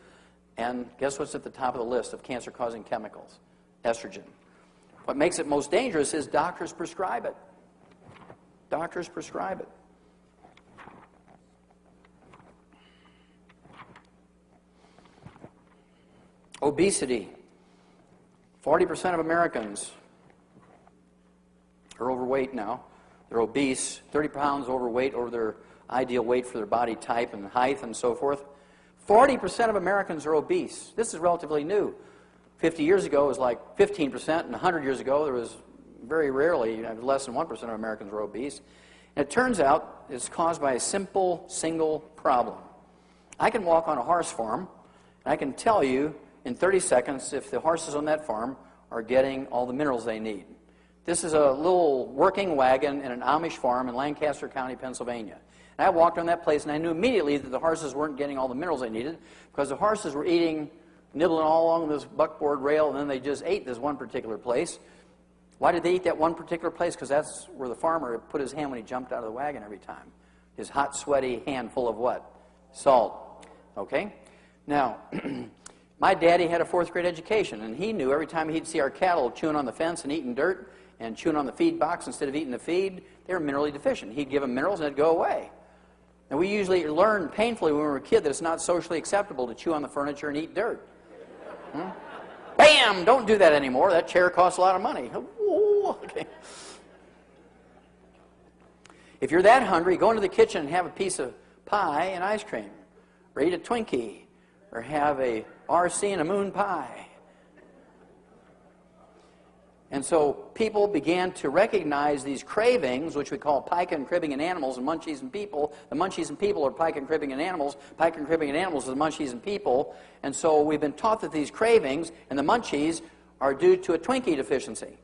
And guess what's at the top of the list of cancer-causing chemicals? Estrogen. What makes it most dangerous is doctors prescribe it. Doctors prescribe it. Obesity. 40% of Americans are overweight now. They're obese, 30 pounds overweight over their ideal weight for their body type and height and so forth. 40% of Americans are obese. This is relatively new. 50 years ago, it was like 15%, and 100 years ago, there was very rarely, less than 1% of Americans were obese. And it turns out it's caused by a simple, single problem. I can walk on a horse farm, and I can tell you in 30 seconds if the horses on that farm are getting all the minerals they need. This is a little working wagon in an Amish farm in Lancaster County, Pennsylvania. And I walked on that place, and I knew immediately that the horses weren't getting all the minerals they needed because the horses were eating, nibbling all along this buckboard rail, and then they just ate this one particular place. Why did they eat that one particular place? Because that's where the farmer put his hand when he jumped out of the wagon every time. His hot, sweaty hand full of what? Salt. Okay? Now, my daddy had a fourth-grade education, and he knew every time he'd see our cattle chewing on the fence and eating dirt and chewing on the feed box instead of eating the feed, they were minerally deficient. He'd give them minerals, and it'd go away. And we usually learned painfully when we were a kid that it's not socially acceptable to chew on the furniture and eat dirt. Bam! Don't do that anymore. That chair costs a lot of money. Ooh, okay. If you're that hungry, go into the kitchen and have a piece of pie and ice cream, or eat a Twinkie, or have a RC and a moon pie. And so people began to recognize these cravings, which we call pica and cribbing in animals and munchies in people. The munchies in people are pica and cribbing in animals. Pica and cribbing in animals are the munchies in people. And so we've been taught that these cravings and the munchies are due to a Twinkie deficiency.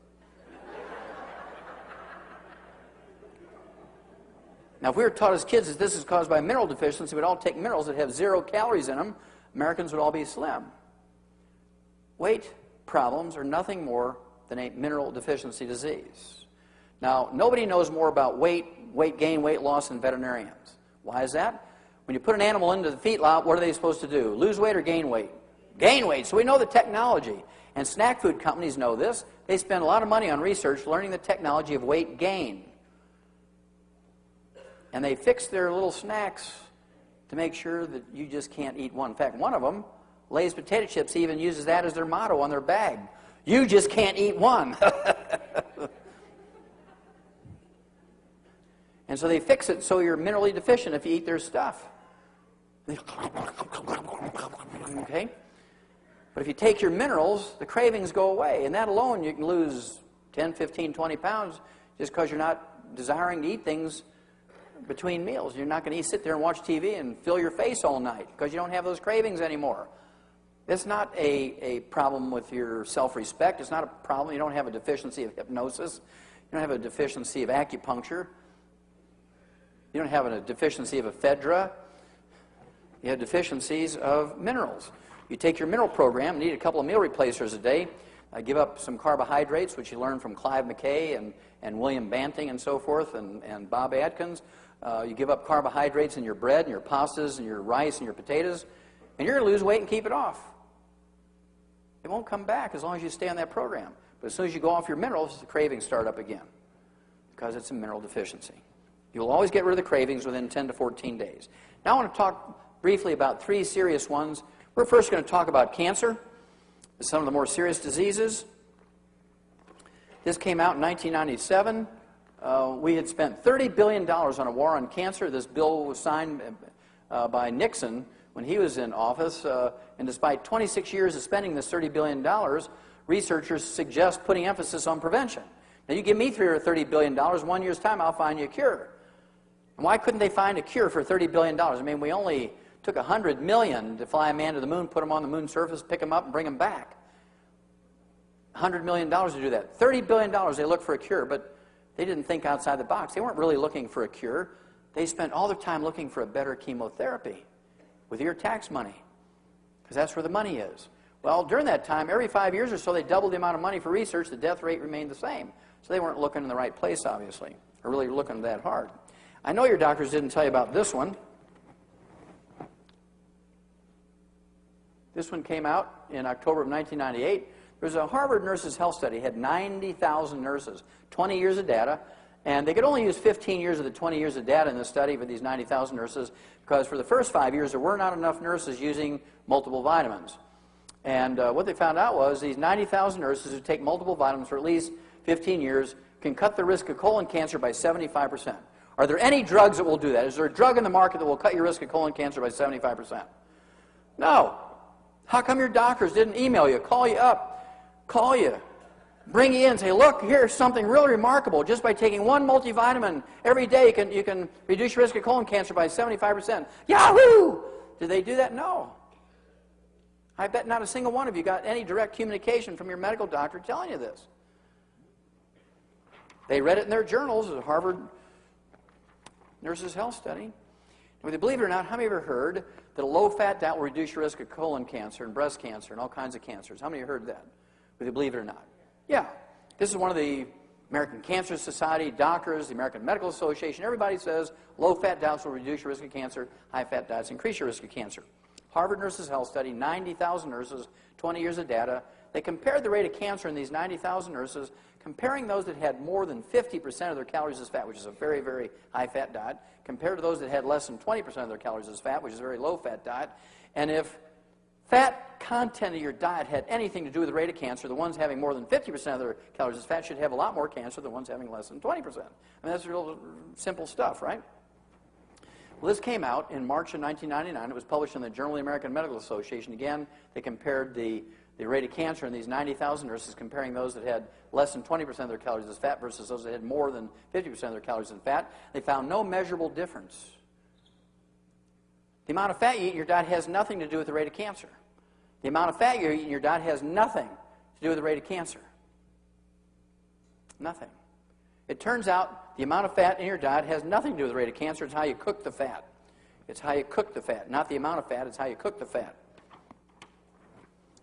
Now, if we were taught as kids that this is caused by mineral deficiency, we'd all take minerals that have 0 calories in them. Americans would all be slim. Weight problems are nothing more than a mineral deficiency disease. Now, nobody knows more about weight gain, weight loss than veterinarians. Why is that? When you put an animal into the feedlot, what are they supposed to do? Lose weight or gain weight? Gain weight. So we know the technology. And snack food companies know this. They spend a lot of money on research learning the technology of weight gain. And they fix their little snacks to make sure that you just can't eat one. In fact, one of them, Lay's potato chips, even uses that as their motto on their bag. You just can't eat one. And so they fix it so you're minerally deficient if you eat their stuff. Okay? But if you take your minerals, the cravings go away. And that alone, you can lose 10, 15, 20 pounds just because you're not desiring to eat things between meals. You're not going to sit there and watch TV and fill your face all night because you don't have those cravings anymore. It's not a problem with your self-respect. It's not a problem. You don't have a deficiency of hypnosis. You don't have a deficiency of acupuncture. You don't have a deficiency of ephedra. You have deficiencies of minerals. You take your mineral program, need a couple of meal replacers a day, give up some carbohydrates, which you learn from Clive McKay and William Banting and so forth, and Bob Atkins. You give up carbohydrates in your bread and your pastas and your rice and your potatoes, and you're going to lose weight and keep it off. It won't come back as long as you stay on that program. But as soon as you go off your minerals, the cravings start up again because it's a mineral deficiency. You'll always get rid of the cravings within 10 to 14 days. Now I want to talk briefly about 3 serious ones. We're first going to talk about cancer, some of the more serious diseases. This came out in 1997. We had spent $30 billion on a war on cancer. This bill was signed by Nixon when he was in office. And despite 26 years of spending this $30 billion, researchers suggest putting emphasis on prevention. Now, you give me $30 billion, 1 year's time, I'll find you a cure. And why couldn't they find a cure for $30 billion? I mean, we only took $100 million to fly a man to the moon, put him on the moon's surface, pick him up, and bring him back. $100 million to do that. $30 billion, they looked for a cure, but they didn't think outside the box. They weren't really looking for a cure. They spent all their time looking for a better chemotherapy with your tax money, because that's where the money is. Well, during that time, every 5 years or so, they doubled the amount of money for research. The death rate remained the same. So they weren't looking in the right place, obviously, or really looking that hard. I know your doctors didn't tell you about this one. This one came out in October of 1998. There was a Harvard Nurses Health Study. It had 90,000 nurses, 20 years of data, and they could only use 15 years of the 20 years of data in the study for these 90,000 nurses because for the first 5 years there were not enough nurses using multiple vitamins. And what they found out was these 90,000 nurses who take multiple vitamins for at least 15 years can cut the risk of colon cancer by 75%. Are there any drugs that will do that? Is there a drug in the market that will cut your risk of colon cancer by 75%? No. How come your doctors didn't email you, call you up, call you, bring you in and say, look, here's something really remarkable. Just by taking one multivitamin every day, you can reduce your risk of colon cancer by 75%. Yahoo! Did they do that? No. I bet not a single one of you got any direct communication from your medical doctor telling you this. They read it in their journals, the Harvard Nurses Health Study. Whether you believe it or not, how many of you have heard that a low-fat diet will reduce your risk of colon cancer and breast cancer and all kinds of cancers? How many of you heard that? Whether you believe it or not. Yeah. This is one of the American Cancer Society, doctors, the American Medical Association. Everybody says low-fat diets will reduce your risk of cancer, high-fat diets increase your risk of cancer. Harvard Nurses Health Study, 90,000 nurses, 20 years of data. They compared the rate of cancer in these 90,000 nurses, comparing those that had more than 50% of their calories as fat, which is a very, very high-fat diet, compared to those that had less than 20% of their calories as fat, which is a very low-fat diet. And if fat content of your diet had anything to do with the rate of cancer, the ones having more than 50% of their calories as fat should have a lot more cancer than the ones having less than 20%. I mean, that's real simple stuff, right? Well, this came out in March of 1999. It was published in the Journal of the American Medical Association. Again, they compared the rate of cancer in these 90,000 nurses, comparing those that had less than 20% of their calories as fat versus those that had more than 50% of their calories as fat. They found no measurable difference. The amount of fat you eat in your diet has nothing to do with the rate of cancer. The amount of fat you eat in your diet has nothing to do with the rate of cancer. Nothing. It turns out the amount of fat in your diet has nothing to do with the rate of cancer. It's how you cook the fat. It's how you cook the fat. Not the amount of fat, it's how you cook the fat.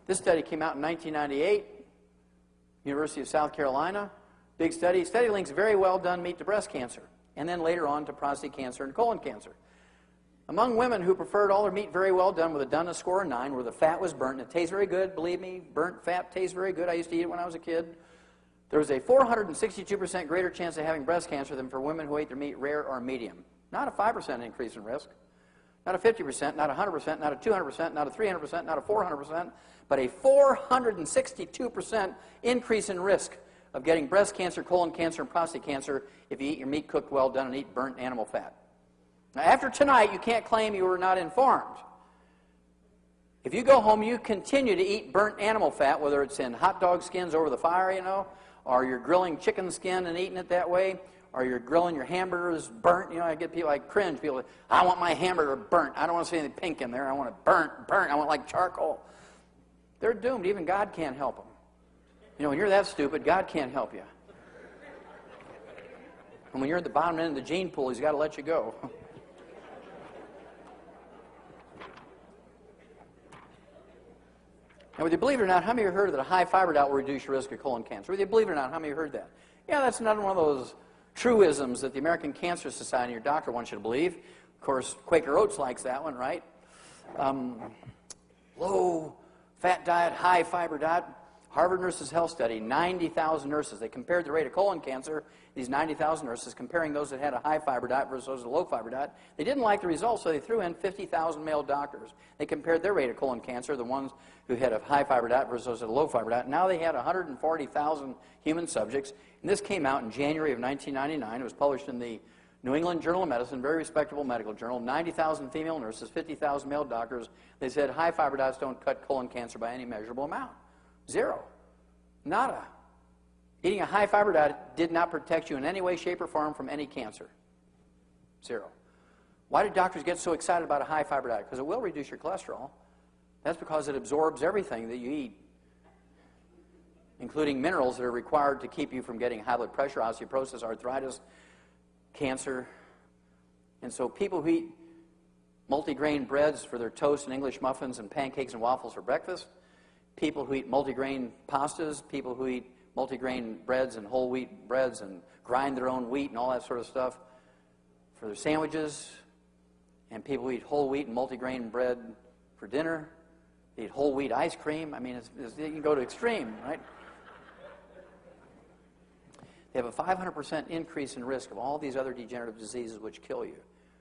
This study came out in 1998, University of South Carolina. Big study. Study links very well done meat to breast cancer, and then later on to prostate cancer and colon cancer. Among women who preferred all their meat very well done with a doneness score of 9, where the fat was burnt, and it tastes very good, believe me, burnt fat tastes very good. I used to eat it when I was a kid. There was a 462% greater chance of having breast cancer than for women who ate their meat rare or medium. Not a 5% increase in risk, not a 50%, not a 100%, not a 200%, not a 300%, not a 400%, but a 462% increase in risk of getting breast cancer, colon cancer, and prostate cancer if you eat your meat cooked well done and eat burnt animal fat. Now, after tonight, you can't claim you were not informed. If you go home, you continue to eat burnt animal fat, whether it's in hot dog skins over the fire, you know, or you're grilling chicken skin and eating it that way, or you're grilling your hamburgers burnt. You know, I get people, I cringe. People, I want my hamburger burnt. I don't want to see anything pink in there. I want it burnt. I want like charcoal. They're doomed. Even God can't help them. You know, when you're that stupid, God can't help you. And when you're at the bottom end of the gene pool, He's got to let you go. Now, whether you believe it or not, how many of you heard that a high fiber diet will reduce your risk of colon cancer? Whether you believe it or not, how many of you heard that? Yeah, that's another one of those truisms that the American Cancer Society and your doctor wants you to believe. Of course, Quaker Oats likes that one, right? Low-fat diet, high-fiber diet. Harvard Nurses Health Study, 90,000 nurses. They compared the rate of colon cancer, these 90,000 nurses, comparing those that had a high-fiber diet versus those with a low-fiber diet. They didn't like the results, so they threw in 50,000 male doctors. They compared their rate of colon cancer, the ones who had a high-fiber diet versus those with a low-fiber diet. Now they had 140,000 human subjects, and this came out in January of 1999. It was published in the New England Journal of Medicine, very respectable medical journal. 90,000 female nurses, 50,000 male doctors. They said high-fiber diets don't cut colon cancer by any measurable amount. Zero. Nada. Eating a high-fiber diet did not protect you in any way, shape, or form from any cancer. Zero. Why do doctors get so excited about a high-fiber diet? Because it will reduce your cholesterol. That's because it absorbs everything that you eat, including minerals that are required to keep you from getting high blood pressure, osteoporosis, arthritis, cancer. And so people who eat multigrain breads for their toast and English muffins and pancakes and waffles for breakfast, people who eat multigrain pastas, people who eat multigrain breads and whole wheat breads and grind their own wheat and all that sort of stuff for their sandwiches, and people who eat whole wheat and multigrain bread for dinner, they eat whole wheat ice cream. I mean, you can go to extreme, right? They have a 500% increase in risk of all these other degenerative diseases which kill you.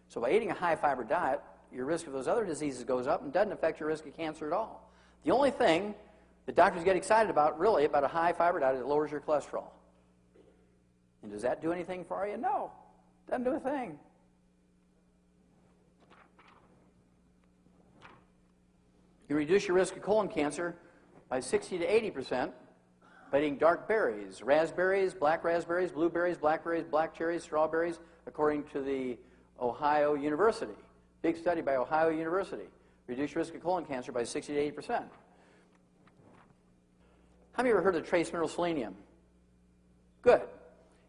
So by eating a high-fiber diet, your risk of those other diseases goes up and doesn't affect your risk of cancer at all. The only thing that doctors get excited about, really, about a high-fiber diet is it lowers your cholesterol. And does that do anything for you? No. Doesn't do a thing. You reduce your risk of colon cancer by 60 to 80% by eating dark berries, raspberries, black raspberries, blueberries, blackberries, black cherries, strawberries, according to the Ohio University. Big study by Ohio University. Reduce your risk of colon cancer by 60 to 80%. How many of you ever heard of trace mineral selenium? Good.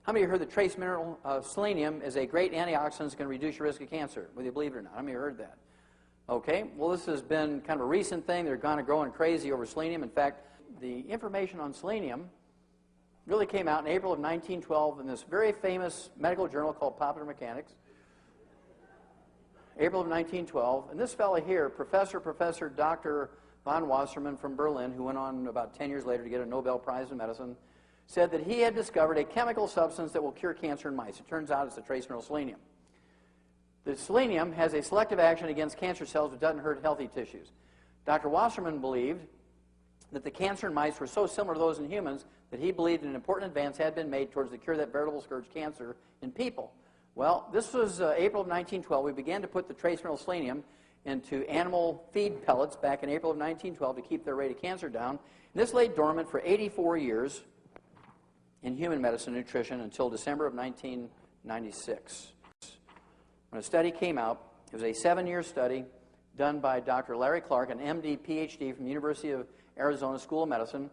How many of you heard that trace mineral selenium is a great antioxidant that's going to reduce your risk of cancer, whether you believe it or not? How many of you heard that? Okay, well, this has been kind of a recent thing. They're kind of growing crazy over selenium. In fact, the information on selenium really came out in April of 1912 in this very famous medical journal called Popular Mechanics. April of 1912. And this fellow here, Professor Dr. von Wassermann from Berlin, who went on about 10 years later to get a Nobel Prize in medicine, said that he had discovered a chemical substance that will cure cancer in mice. It turns out it's the trace mineral selenium. The selenium has a selective action against cancer cells but doesn't hurt healthy tissues. Dr. Wassermann believed that the cancer in mice were so similar to those in humans that he believed an important advance had been made towards the cure of that veritable scourge cancer in people. Well, this was April of 1912. We began to put the trace mineral selenium into animal feed pellets back in April of 1912 to keep their rate of cancer down. And this lay dormant for 84 years in human medicine and nutrition until December of 1996. When a study came out, it was a 7-year study done by Dr. Larry Clark, an MD, PhD from the University of Arizona School of Medicine.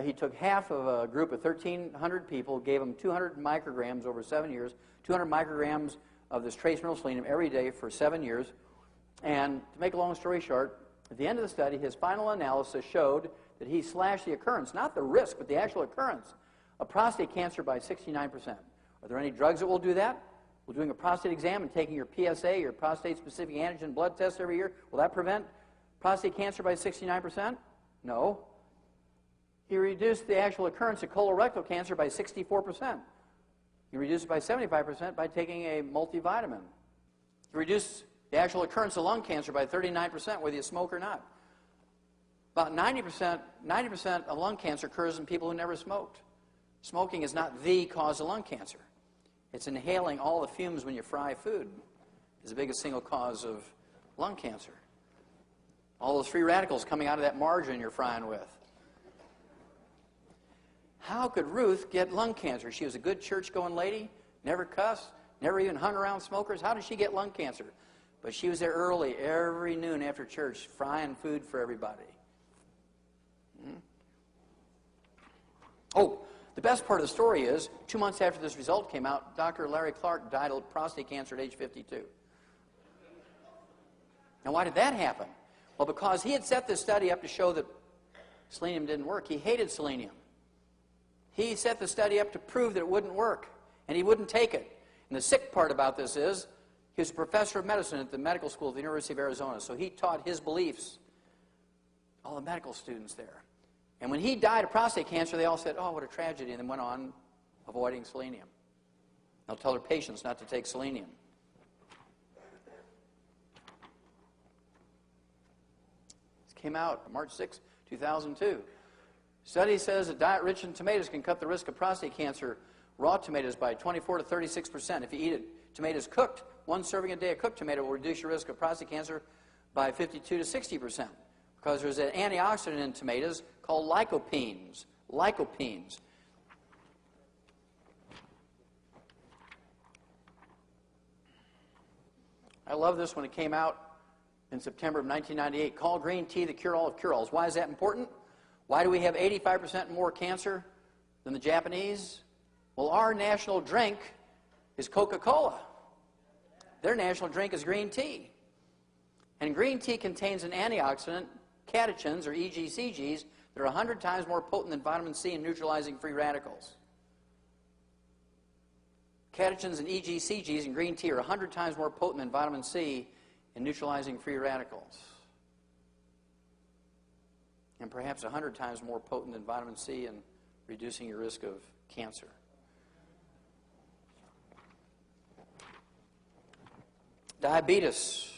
He took half of a group of 1,300 people, gave them 200 micrograms over 7 years, 200 micrograms of this trace mineral selenium every day for 7 years. And to make a long story short, at the end of the study, his final analysis showed that he slashed the occurrence, not the risk, but the actual occurrence of prostate cancer by 69%. Are there any drugs that will do that? Will doing a prostate exam and taking your PSA, your prostate-specific antigen blood test every year, will that prevent prostate cancer by 69%? No. You reduce the actual occurrence of colorectal cancer by 64%. You reduce it by 75% by taking a multivitamin. You reduce the actual occurrence of lung cancer by 39%, whether you smoke or not. About 90% of lung cancer occurs in people who never smoked. Smoking is not the cause of lung cancer. It's inhaling all the fumes when you fry food is the biggest single cause of lung cancer. All those free radicals coming out of that margarine you're frying with. How could Ruth get lung cancer? She was a good church-going lady, never cussed, never even hung around smokers. How did she get lung cancer? But she was there early, every noon after church, frying food for everybody. Oh, the best part of the story is, 2 months after this result came out, Dr. Larry Clark died of prostate cancer at age 52. Now, why did that happen? Well, because he had set this study up to show that selenium didn't work. He hated selenium. He set the study up to prove that it wouldn't work, and he wouldn't take it. And the sick part about this is, he was a professor of medicine at the medical school at the University of Arizona, so he taught his beliefs, all the medical students there. And when he died of prostate cancer, they all said, oh, what a tragedy, and then went on avoiding selenium. They'll tell their patients not to take selenium. This came out March 6, 2002. Study says a diet rich in tomatoes can cut the risk of prostate cancer, raw tomatoes, by 24 to 36%. If you eat tomatoes cooked, 1 serving a day of cooked tomato will reduce your risk of prostate cancer by 52 to 60%. Because there's an antioxidant in tomatoes called lycopenes. Lycopenes. I love this when it came out in September of 1998. Call green tea the cure-all of cure-alls. Why is that important? Why do we have 85% more cancer than the Japanese? Well, our national drink is Coca-Cola. Their national drink is green tea. And green tea contains an antioxidant, catechins, or EGCGs, that are 100 times more potent than vitamin C in neutralizing free radicals. Catechins and EGCGs in green tea are 100 times more potent than vitamin C in neutralizing free radicals. And perhaps 100 times more potent than vitamin C in reducing your risk of cancer. Diabetes.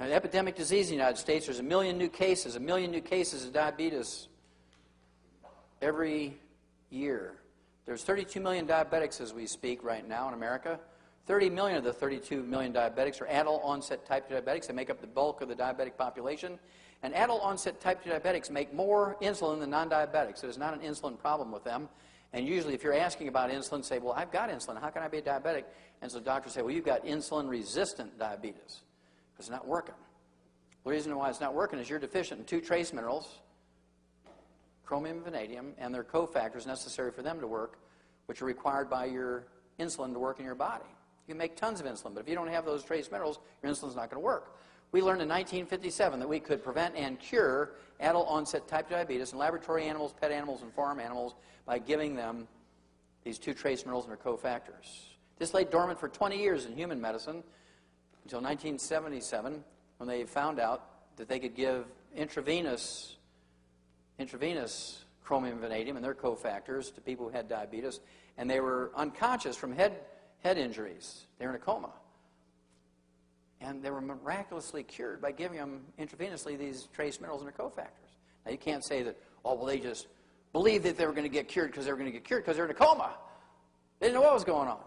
An epidemic disease in the United States. There's 1 million new cases of diabetes every year. There's 32 million diabetics as we speak right now in America. 30 million of the 32 million diabetics are adult-onset type 2 diabetics. They make up the bulk of the diabetic population. And adult-onset type 2 diabetics make more insulin than non-diabetics. So there's not an insulin problem with them. And usually if you're asking about insulin, say, well, I've got insulin. How can I be a diabetic? And so doctors say, well, you've got insulin-resistant diabetes. It's not working. The reason why it's not working is you're deficient in 2 trace minerals, chromium and vanadium, and their cofactors necessary for them to work, which are required by your insulin to work in your body. You can make tons of insulin, but if you don't have those trace minerals, your insulin's not going to work. We learned in 1957 that we could prevent and cure adult-onset type 2 diabetes in laboratory animals, pet animals, and farm animals by giving them these 2 trace minerals and their cofactors. This lay dormant for 20 years in human medicine until 1977, when they found out that they could give intravenous chromium and vanadium and their cofactors to people who had diabetes, and they were unconscious from head injuries. They were in a coma. And they were miraculously cured by giving them intravenously these trace minerals and their cofactors. Now, you can't say that, oh, well, they just believed that they were going to get cured because they were going to get cured because they're in a coma. They didn't know what was going on.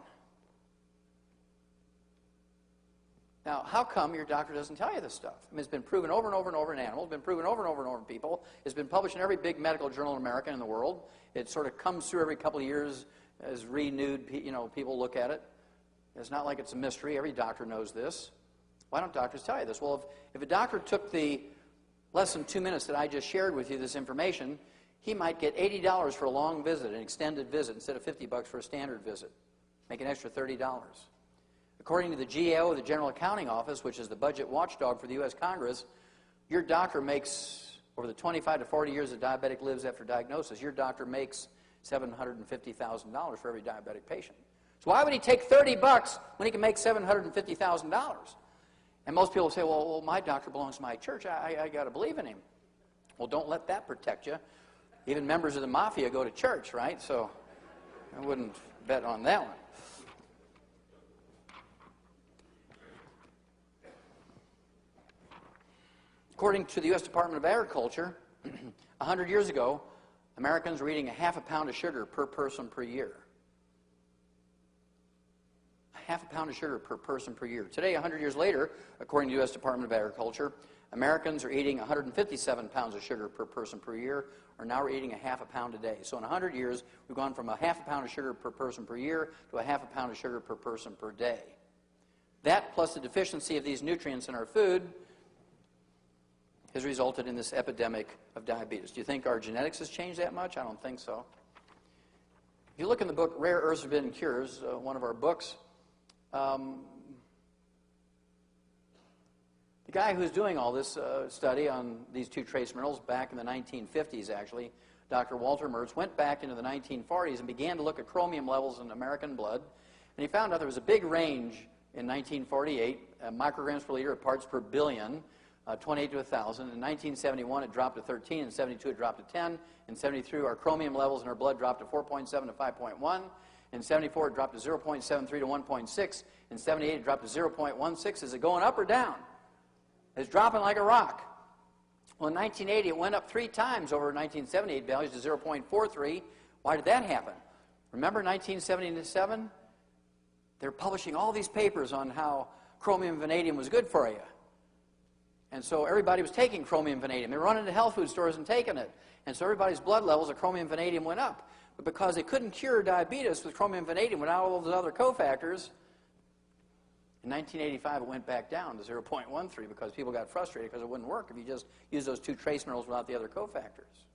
Now, how come your doctor doesn't tell you this stuff? I mean, it's been proven over and over and over in animals, been proven over and over and over in people. It's been published in every big medical journal in America and in the world. It sort of comes through every couple of years as renewed, people look at it. It's not like it's a mystery. Every doctor knows this. Why don't doctors tell you this? Well, if a doctor took the less than 2 minutes that I just shared with you, this information, he might get $80 for a long visit, an extended visit, instead of $50 for a standard visit. Make an extra $30. According to the GAO, the General Accounting Office, which is the budget watchdog for the U.S. Congress, your doctor makes, over the 25 to 40 years a diabetic lives after diagnosis, your doctor makes $750,000 for every diabetic patient. So why would he take $30 when he can make $750,000? And most people say, well, my doctor belongs to my church. I got to believe in him. Well, don't let that protect you. Even members of the mafia go to church, right? So I wouldn't bet on that one. According to the U.S. Department of Agriculture, 100 years ago, Americans were eating a half a pound of sugar per person per year. A half a pound of sugar per person per year. Today, 100 years later, according to the U.S. Department of Agriculture, Americans are eating 157 pounds of sugar per person per year, or now we're eating a half a pound a day. So in 100 years, we've gone from a half a pound of sugar per person per year to a half a pound of sugar per person per day. That, plus the deficiency of these nutrients in our food, has resulted in this epidemic of diabetes. Do you think our genetics has changed that much? I don't think so. If you look in the book Rare Earths Forbidden Cures, one of our books, the guy who's doing all this study on these two trace minerals back in the 1950s, actually, Dr. Walter Mertz, went back into the 1940s and began to look at chromium levels in American blood, and he found out there was a big range in 1948, micrograms per liter of parts per billion, 28 to 1,000. In 1971, it dropped to 13. In 72, it dropped to 10. In 73, our chromium levels in our blood dropped to 4.7 to 5.1. In 74, it dropped to 0.73 to 1.6. In 78, it dropped to 0.16. Is it going up or down? It's dropping like a rock. Well, in 1980, it went up 3 times over 1978 values to 0.43. Why did that happen? Remember 1977? They're publishing all these papers on how chromium and vanadium was good for you. And so everybody was taking chromium and vanadium. They were running to health food stores and taking it. And so everybody's blood levels of chromium and vanadium went up. But because they couldn't cure diabetes with chromium and vanadium without all those other cofactors, in 1985 it went back down to 0.13 because people got frustrated because it wouldn't work if you just use those 2 trace minerals without the other cofactors.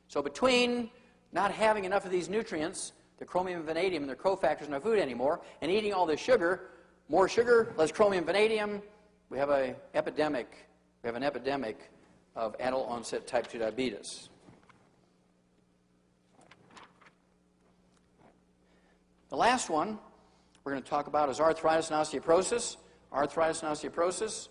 So between not having enough of these nutrients, the chromium and vanadium and their cofactors in our food anymore, and eating all this sugar, more sugar, less chromium, vanadium, we have an epidemic of adult onset type 2 diabetes. The last one we're going to talk about is arthritis and osteoporosis. Arthritis and osteoporosis.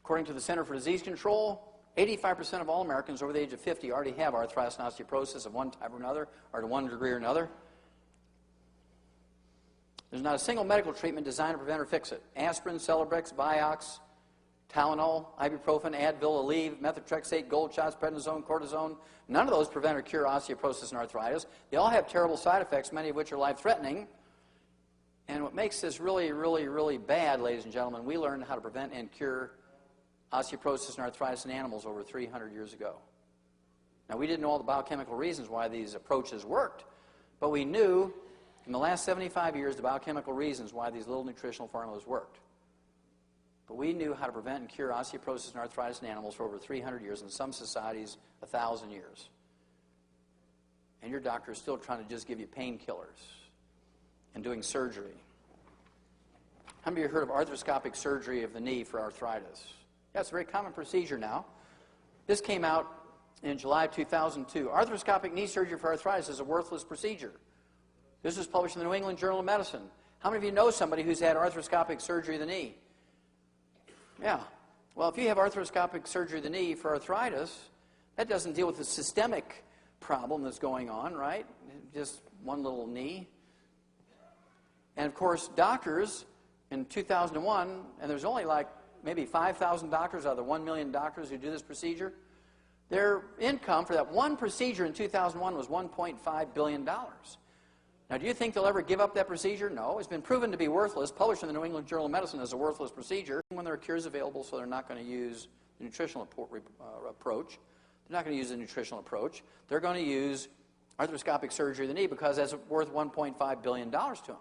According to the Center for Disease Control, 85% of all Americans over the age of 50 already have arthritis and osteoporosis of one type or another, or to one degree or another. There's not a single medical treatment designed to prevent or fix it. Aspirin, Celebrex, Vioxx, Tylenol, ibuprofen, Advil, Aleve, methotrexate, gold shots, prednisone, cortisone. None of those prevent or cure osteoporosis and arthritis. They all have terrible side effects, many of which are life-threatening. And what makes this really, really, really bad, ladies and gentlemen, we learned how to prevent and cure osteoporosis and arthritis in animals over 300 years ago. Now, we didn't know all the biochemical reasons why these approaches worked, but we knew in the last 75 years the biochemical reasons why these little nutritional formulas worked. But we knew how to prevent and cure osteoporosis and arthritis in animals for over 300 years, in some societies 1,000 years. And your doctor is still trying to just give you painkillers and doing surgery. How many of you heard of arthroscopic surgery of the knee for arthritis? Yeah, it's a very common procedure now. This came out in July of 2002. Arthroscopic knee surgery for arthritis is a worthless procedure. This was published in the New England Journal of Medicine. How many of you know somebody who's had arthroscopic surgery of the knee? Yeah. Well, if you have arthroscopic surgery of the knee for arthritis, that doesn't deal with the systemic problem that's going on, right? Just one little knee. And of course, doctors in 2001, and there's only like maybe 5,000 doctors out of the 1 million doctors who do this procedure, their income for that one procedure in 2001 was $1.5 billion. Now, do you think they'll ever give up that procedure? No. It's been proven to be worthless, published in the New England Journal of Medicine as a worthless procedure. When there are cures available, so they're not going to use the nutritional approach. They're not going to use the nutritional approach. They're going to use arthroscopic surgery of the knee because that's worth $1.5 billion to them.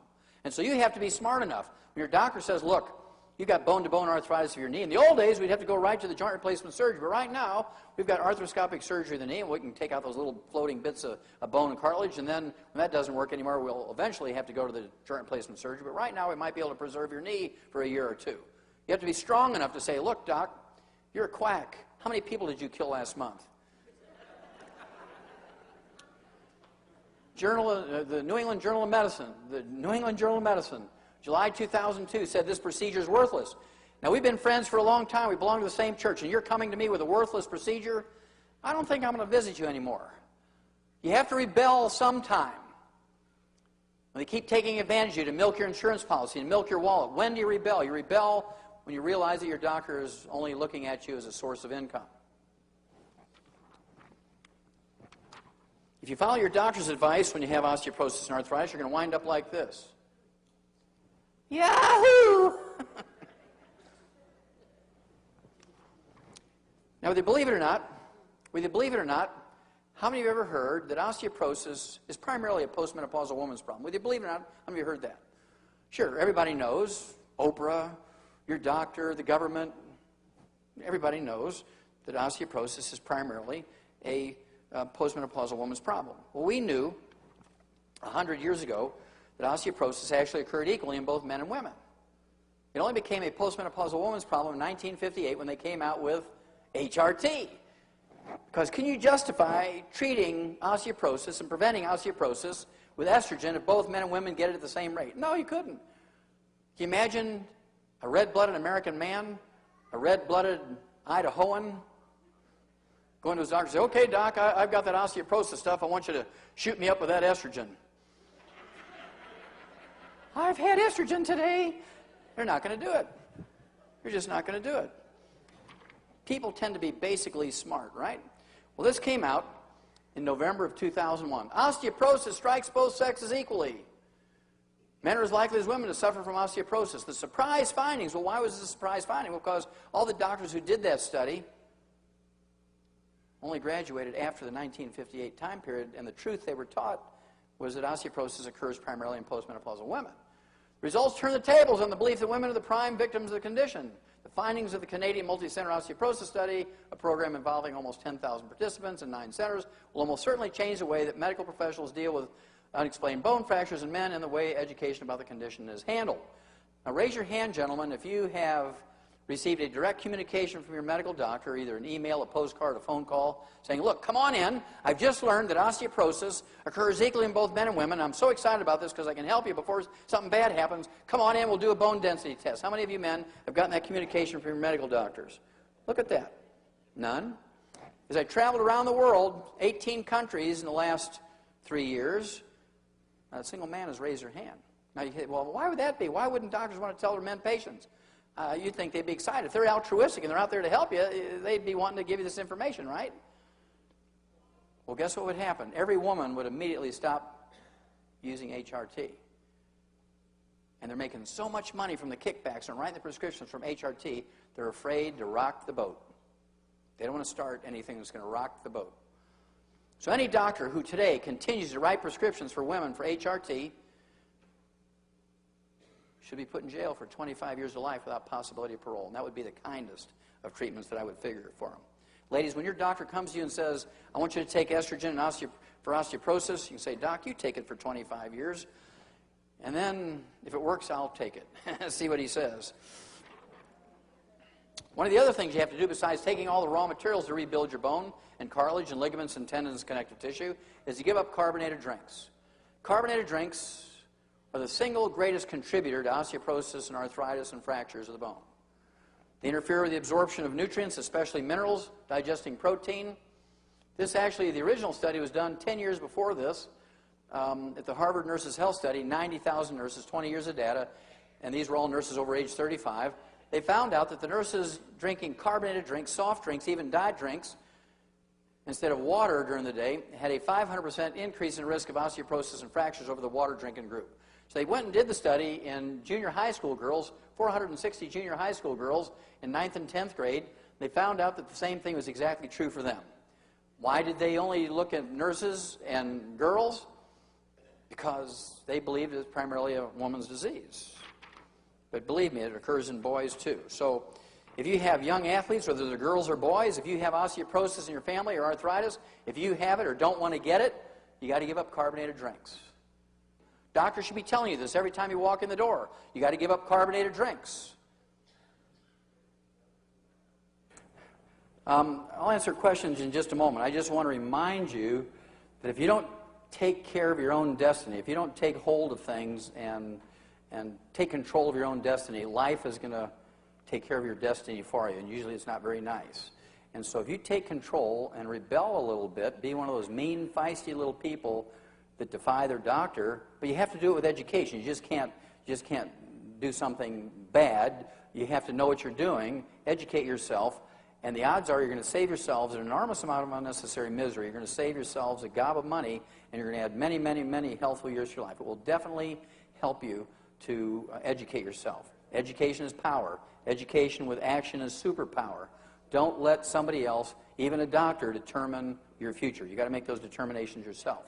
And so you have to be smart enough. When your doctor says, look, you've got bone-to-bone arthritis of your knee. In the old days, we'd have to go right to the joint replacement surgery. But right now, we've got arthroscopic surgery of the knee, and we can take out those little floating bits of bone and cartilage. And then when that doesn't work anymore, we'll eventually have to go to the joint replacement surgery. But right now, we might be able to preserve your knee for a year or two. You have to be strong enough to say, look, doc, you're a quack. How many people did you kill last month? the New England Journal of Medicine, July 2002, said this procedure is worthless. Now, we've been friends for a long time. We belong to the same church, and you're coming to me with a worthless procedure? I don't think I'm going to visit you anymore. You have to rebel sometime. When they keep taking advantage of you to milk your insurance policy and milk your wallet, when do you rebel? You rebel when you realize that your doctor is only looking at you as a source of income. If you follow your doctor's advice when you have osteoporosis and arthritis, you're going to wind up like this. Yahoo! Now, whether you believe it or not, how many of you have ever heard that osteoporosis is primarily a postmenopausal woman's problem? Whether you believe it or not, how many of you heard that? Sure, everybody knows, Oprah, your doctor, the government, everybody knows that osteoporosis is primarily a postmenopausal woman's problem. Well, we knew 100 years ago that osteoporosis actually occurred equally in both men and women. It only became a postmenopausal woman's problem in 1958 when they came out with HRT. Because can you justify treating osteoporosis and preventing osteoporosis with estrogen if both men and women get it at the same rate? No, you couldn't. Can you imagine a red-blooded American man, a red-blooded Idahoan, going to his doctor and say, okay, doc, I've got that osteoporosis stuff. I want you to shoot me up with that estrogen. I've had estrogen today. They're not going to do it. You're just not going to do it. People tend to be basically smart, right? Well, this came out in November of 2001. Osteoporosis strikes both sexes equally. Men are as likely as women to suffer from osteoporosis. The surprise findings, well, why was this a surprise finding? Well, because all the doctors who did that study only graduated after the 1958 time period, and the truth they were taught was that osteoporosis occurs primarily in postmenopausal women. The results turned the tables on the belief that women are the prime victims of the condition. The findings of the Canadian Multi-Center Osteoporosis Study, a program involving almost 10,000 participants in 9 centers, will almost certainly change the way that medical professionals deal with unexplained bone fractures in men and the way education about the condition is handled. Now, raise your hand, gentlemen, if you have received a direct communication from your medical doctor, either an email, a postcard, a phone call, saying, look, come on in. I've just learned that osteoporosis occurs equally in both men and women. I'm so excited about this because I can help you before something bad happens. Come on in, we'll do a bone density test. How many of you men have gotten that communication from your medical doctors? Look at that. None. As I traveled around the world, 18 countries in the last 3 years, not a single man has raised their hand. Now you say, well, why would that be? Why wouldn't doctors want to tell their men patients? You'd think they'd be excited. If they're altruistic and they're out there to help you, they'd be wanting to give you this information, right? Well, guess what would happen? Every woman would immediately stop using HRT. And they're making so much money from the kickbacks and writing the prescriptions from HRT, they're afraid to rock the boat. They don't want to start anything that's going to rock the boat. So any doctor who today continues to write prescriptions for women for HRT should be put in jail for 25 years of life without possibility of parole. And that would be the kindest of treatments that I would figure for them. Ladies, when your doctor comes to you and says, I want you to take estrogen for osteoporosis, you can say, Doc, you take it for 25 years. And then, if it works, I'll take it. See what he says. One of the other things you have to do besides taking all the raw materials to rebuild your bone and cartilage and ligaments and tendons and connective tissue is to give up carbonated drinks. Carbonated drinks are the single greatest contributor to osteoporosis and arthritis and fractures of the bone. They interfere with the absorption of nutrients, especially minerals, digesting protein. This actually, the original study was done 10 years before this at the Harvard Nurses Health Study, 90,000 nurses, 20 years of data, and these were all nurses over age 35. They found out that the nurses drinking carbonated drinks, soft drinks, even diet drinks, instead of water during the day, had a 500% increase in risk of osteoporosis and fractures over the water drinking group. So they went and did the study in junior high school girls, 460 junior high school girls in 9th and 10th grade. They found out that the same thing was exactly true for them. Why did they only look at nurses and girls? Because they believed it was primarily a woman's disease. But believe me, it occurs in boys too. So if you have young athletes, whether they're girls or boys, if you have osteoporosis in your family or arthritis, if you have it or don't want to get it, you got to give up carbonated drinks. Doctors should be telling you this every time you walk in the door. You got to give up carbonated drinks. I'll answer questions in just a moment. I just want to remind you that if you don't take care of your own destiny. If you don't take hold of things and take control of your own destiny, life is going to take care of your destiny for you, and usually it's not very nice. And so if you take control and rebel a little bit, be one of those mean, feisty little people that defy their doctor, but you have to do it with education. You just can't do something bad. You have to know what you're doing, educate yourself, and the odds are you're going to save yourselves an enormous amount of unnecessary misery. You're going to save yourselves a gob of money, and you're going to add many, many, many healthful years to your life. It will definitely help you to educate yourself. Education is power. Education with action is superpower. Don't let somebody else, even a doctor, determine your future. You've got to make those determinations yourself.